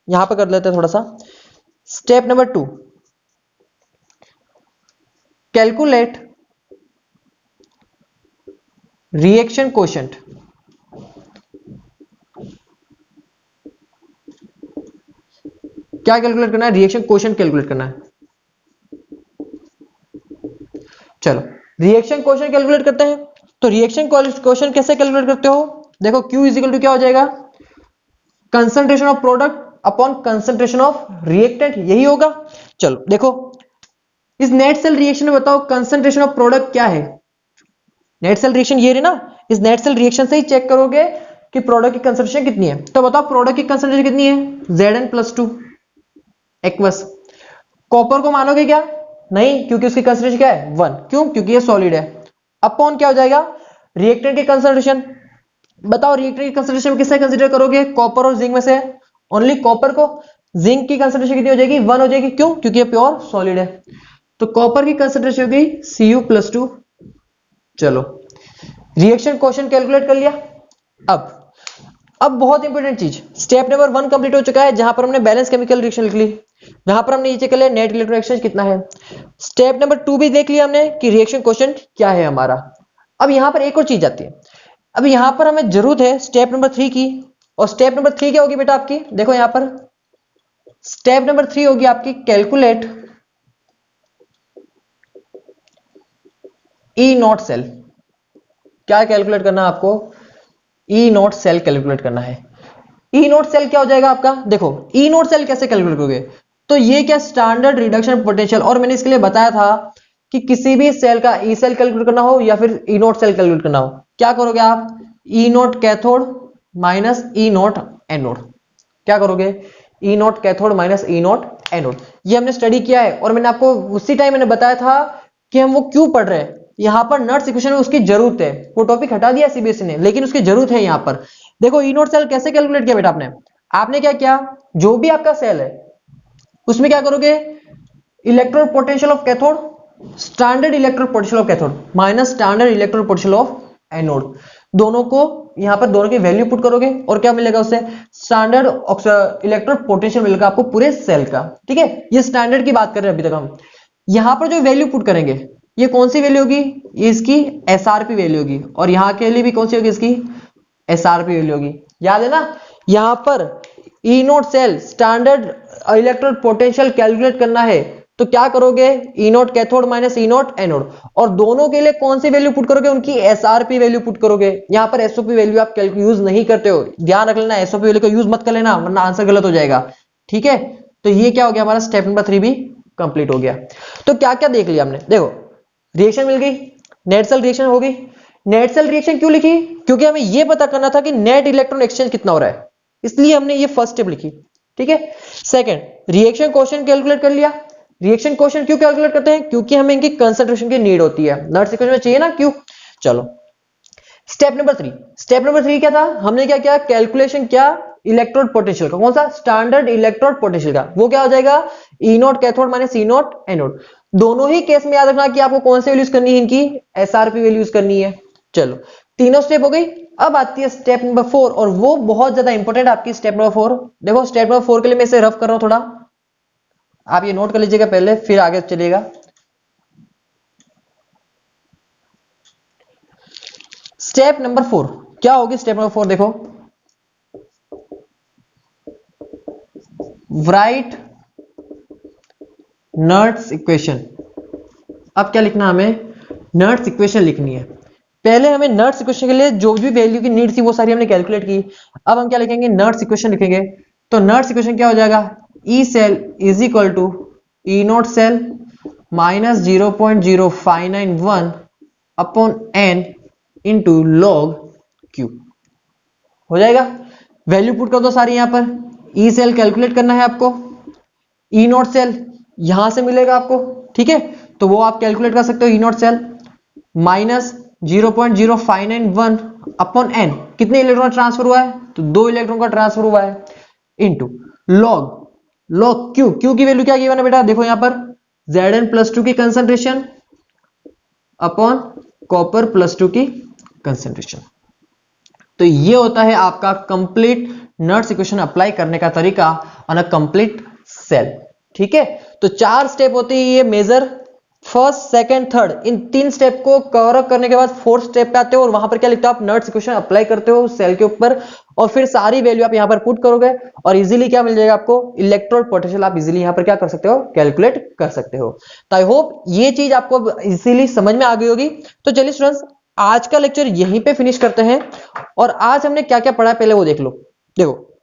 यहां पर कर लेते हैं थोड़ा सा। Step number 2, calculate reaction quotient. क्या कैलकुलेट करना है, रिएक्शन कोशेंट कैलकुलेट करना है। चलो रिएक्शन कोशेंट कैलकुलेट करते हैं। तो रिएक्शन कोशेंट कैसे कैलकुलेट करते हो, देखो Q इजिकल टू क्या हो जाएगा, concentration of product upon concentration of reactant, यही होगा। चलो देखो इस नेट सेल रिएक्शन में बताओ कंसंट्रेशन ऑफ प्रोडक्ट क्या है, नेट सेल रिएक्शन ये रही ना, इस नेट सेल रिएक्शन से ही चेक करोगे कि प्रोडक्ट की कंसंट्रेशन कितनी है। तो बताओ प्रोडक्ट की कंसंट्रेशन कितनी है, Zn+2। एक्वस। कॉपर को मानोगे क्या? नहीं, क्योंकि उसकी कंसंट्रेशन क्या है 1। क्यों? क्योंकि ये सॉलिड है। अपॉन क्या हो जाएगा? रिएक्टेंट की कंसंट्रेशन। बताओ रिएक्टेंट की कंसंट्रेशन में किससे कंसीडर करोगे? कॉपर और जिंक में से ओनली कॉपर को। जिंक की कंसंट्रेशन कितनी हो जाएगी? 1 हो जाएगी। क्यों? क्योंकि ये प्योर सॉलिड है। तो कॉपर की कंसंट्रेशन होगी Cu+2। चलो, रिएक्शन क्वेश्चन कैलकुलेट कर लिया। अब बहुत इंपॉर्टेंट चीज, स्टेप नंबर 1 कंप्लीट हो चुका है, जहां पर हमने बैलेंस केमिकल रिएक्शन लिख ली, जहां पर हमने नीचे कर लिया नेट इलेक्ट्रॉन एक्सचेंज कितना है। स्टेप नंबर 2 भी देख लिया हमने कि रिएक्शन क्वेश्चन क्या है हमारा। अब यहां पर एक और चीज आती है। अब यहां पर हमें जरूरत है स्टेप नंबर 3 की। और स्टेप नंबर 3 क्या होगी बेटा आपकी? देखो यहां पर स्टेप नंबर 3 होगी आपकी कैलकुलेट ई नॉट सेल। क्या कैलकुलेट करना है आपको? ई नॉट सेल कैलकुलेट करना है। ई नॉट सेल क्या हो जाएगा आपका? देखो ई नॉट सेल कैसे कैलकुलेट करोगे? तो ये क्या स्टैंडर्ड रिडक्शन पोटेंशियल, और मैंने इसके लिए बताया था कि किसी भी सेल का ई सेल कैलकुलेट करना हो या फिर ई नॉट सेल कैलकुलेट करना हो, क्या करोगे आप? E naught cathode minus E naught anode. क्या करोगे? E naught cathode minus E naught anode. ये हमने स्टडी किया है, और मैंने आपको उसी टाइम मैंने बताया था कि हम वो क्यों पढ़ रहे हैं। यहां पर नट्स इक्वेशन में उसकी जरूरत है, वो टॉपिक हटा दिया सीबीएसई ने, लेकिन उसकी जरूरत है यहां पर। देखो ई नॉट सेल कैसे कैलकुलेट किया बेटा आपने? आपने क्या किया? जो भी आपका सेल है उसमें क्या करोगे? Electrode potential of cathode, standard electrode potential of cathode minus standard electrode potential of anode, दोनों को यहां पर दोनों की वैल्यू पुट करोगे और क्या मिलेगा उससे? स्टैंडर्ड इलेक्ट्रोड पोटेंशियल मिलेगा आपको पूरे सेल का। ठीक है, ये स्टैंडर्ड की बात कर रहे हैं अभी तक हम। यहां पर जो वैल्यू पुट करेंगे ये कौन सी वैल्यू होगी? ये इसकी एसआरपी वैल्यू होगी, और यहां के लिए भी कौन सी होगी? इसकी एसआरपी वैल्यू होगी। याद है ना? यहां पर E naught cell standard electrode potential calculate करना है, तो क्या करोगे? E naught cathode minus E naught anode, और दोनों के लिए कौन सी वैल्यू पुट करोगे? उनकी एसआरपी वैल्यू पुट करोगे। यहां पर एसओपी वैल्यू आप यूज नहीं करते हो, ध्यान रख लेना, एसओपी वैल्यू का यूज मत कर लेना वरना आंसर गलत हो जाएगा। ठीक है, तो ये क्या हो गया? हमारा स्टेप नंबर 3 भी कंप्लीट हो गया। तो क्या क्या देख लिया हमने? देखो रिएक्शन मिल गई, नेट सेल रिएक्शन हो गई। नेट सेल रिएक्शन क्यों लिखी? क्योंकि हमें यह पता करना था कि नेट इलेक्ट्रॉन एक्सचेंज कितना हो रहा है, इसलिए हमने ये फर्स्ट स्टेप लिखी। ठीक है, सेकंड, रिएक्शन क्वेश्चन कैलकुलेट कर लिया। रिएक्शन क्वेश्चन क्यों कैलकुलेट करते हैं? क्योंकि हमें इनकी कंसंट्रेशन की नीड होती है, नट सीक्वेंस में चाहिए ना, क्यों। चलो स्टेप नंबर 3। स्टेप नंबर 3 क्या था? हमने क्या किया? कैलकुलेशन क्या? इलेक्ट्रोड पोटेंशियल का। कौन सा? स्टैंडर्ड इलेक्ट्रोड पोटेंशियल का। वो क्या हो जाएगा? E naught cathode minus E naught anode. दोनों ही केस में याद रखना कि आपको कौन से वैल्यूज करनी है? इनकी एसआरपी वैल्यूज करनी है। चलो तीनों स्टेप हो गई। अब आती है स्टेप नंबर 4, और वो बहुत ज्यादा इंपॉर्टेंट आपकी स्टेप नंबर 4। देखो स्टेप नंबर 4 के लिए मैं इसे रफ कर रहा हूं थोड़ा, आप ये नोट कर लीजिएगा पहले, फिर आगे चलिएगा। स्टेप नंबर 4 क्या होगी? स्टेप नंबर 4 देखो, राइट नट्स इक्वेशन। अब क्या लिखना? हमें नट्स इक्वेशन लिखनी है। पहले हमें नट्स इक्वेशन के लिए जो भी वैल्यू की नीड थी वो सारी हमने कैलकुलेट की। अब हम क्या लिखेंगे? नट्स इक्वेशन लिखेंगे। तो नट्स इक्वेशन क्या हो जाएगा? E cell is equal to E naught cell minus 0.0591 upon N into log Q. हो जाएगा? वैल्यू पुट कर दो सारी यहां पर। ई सेल कैलकुलेट करना है आपको, ई नॉट सेल यहां से मिलेगा आपको। ठीक है, तो वो आप कैलकुलेट कर सकते हो। E naught cell minus 0.0591 upon n, कितने इलेक्ट्रॉन ट्रांसफर हुआ है? तो 2 इलेक्ट्रॉन का ट्रांसफर हुआ है, इंटू लॉग क्यू। क्यू की वैल्यू क्या गिवन है बेटा? देखो यहां पर Zn+2 की कंसंट्रेशन अपॉन कॉपर +2 की कंसंट्रेशन। तो ये होता है आपका कंप्लीट नट्स इक्वेशन अप्लाई करने का तरीका ऑन अ कंप्लीट सेल। ठीक है, तो 4 स्टेप होते हैं ये मेजर, फर्स्ट सेकंड थर्ड। इन 3 स्टेप को कवर अप करने के बाद 4th स्टेप पे आते हो, और वहां पर क्या लिखते हो आप? नट्स इक्वेशन अप्लाई करते हो सेल के ऊपर, और फिर सारी वैल्यू आप यहां पर पुट करोगे, और इजीली क्या मिल जाएगा आपको? इलेक्ट्रोड पोटेंशियल आप इजीली यहां पर क्या कर सकते हो? कैलकुलेट कर सकते हो। तो आई होप ये चीज आपको इजीली समझ में आ गई होगी। तो चलिए स्टूडेंट्स, आज का लेक्चर यहीं पे फिनिश करते हैं, और आज हमने क्या क्या पढ़ा पहले वो देख लो। देखो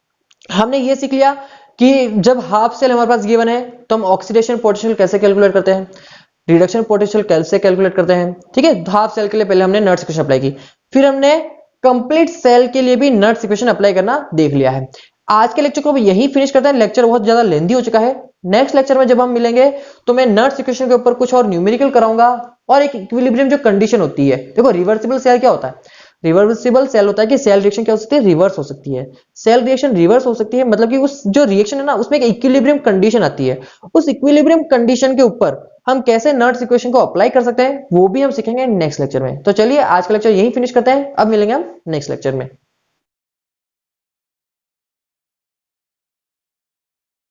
हमने ये सीख लिया कि जब हाफ सेल हमारे पास गिवन है तो हम ऑक्सीडेशन पोटेंशियल कैसे कैलकुलेट करते हैं, रिडक्शन पोटेंशियल कैसे कैलकुलेट करते हैं। ठीक है, हाफ सेल के लिए पहले हमने नट्स इक्वेशन अप्लाई की, फिर हमने कंप्लीट सेल के लिए भी नट्स इक्वेशन अप्लाई करना देख लिया है। आज के लेक्चर को यही फिनिश करते हैं। लेक्चर बहुत ज्यादा लेंथी हो चुका है, नेक्स्ट लेक्चर में जब हम मिलेंगे तो मैं नर्स इक्वेशन के ऊपर कुछ और न्यूमेरिकल कराऊंगा और एक इक्विलिब्रियम जो कंडीशन होती है। देखो रिवर्सिबल सेल क्या होता है, रिवर्सिबल सेल होता है कि सेल रिएक्शन क्या हो सकती है, रिवर्स हो सकती है। सेल रिएक्शन रिवर्स हो सकती है मतलब कि उस जो रिएक्शन है ना उसमें एक इक्विलिब्रियम कंडीशन आती है। उस इक्विलिब्रियम कंडीशन के ऊपर हम कैसे नर्स इक्वेशन को अप्लाई कर सकते हैं वो भी हम सीखेंगे नेक्स्ट लेक्चर में। तो चलिए आज का लेक्चर यही फिनिश करते हैं, अब मिलेंगे हम नेक्स्ट लेक्चर में।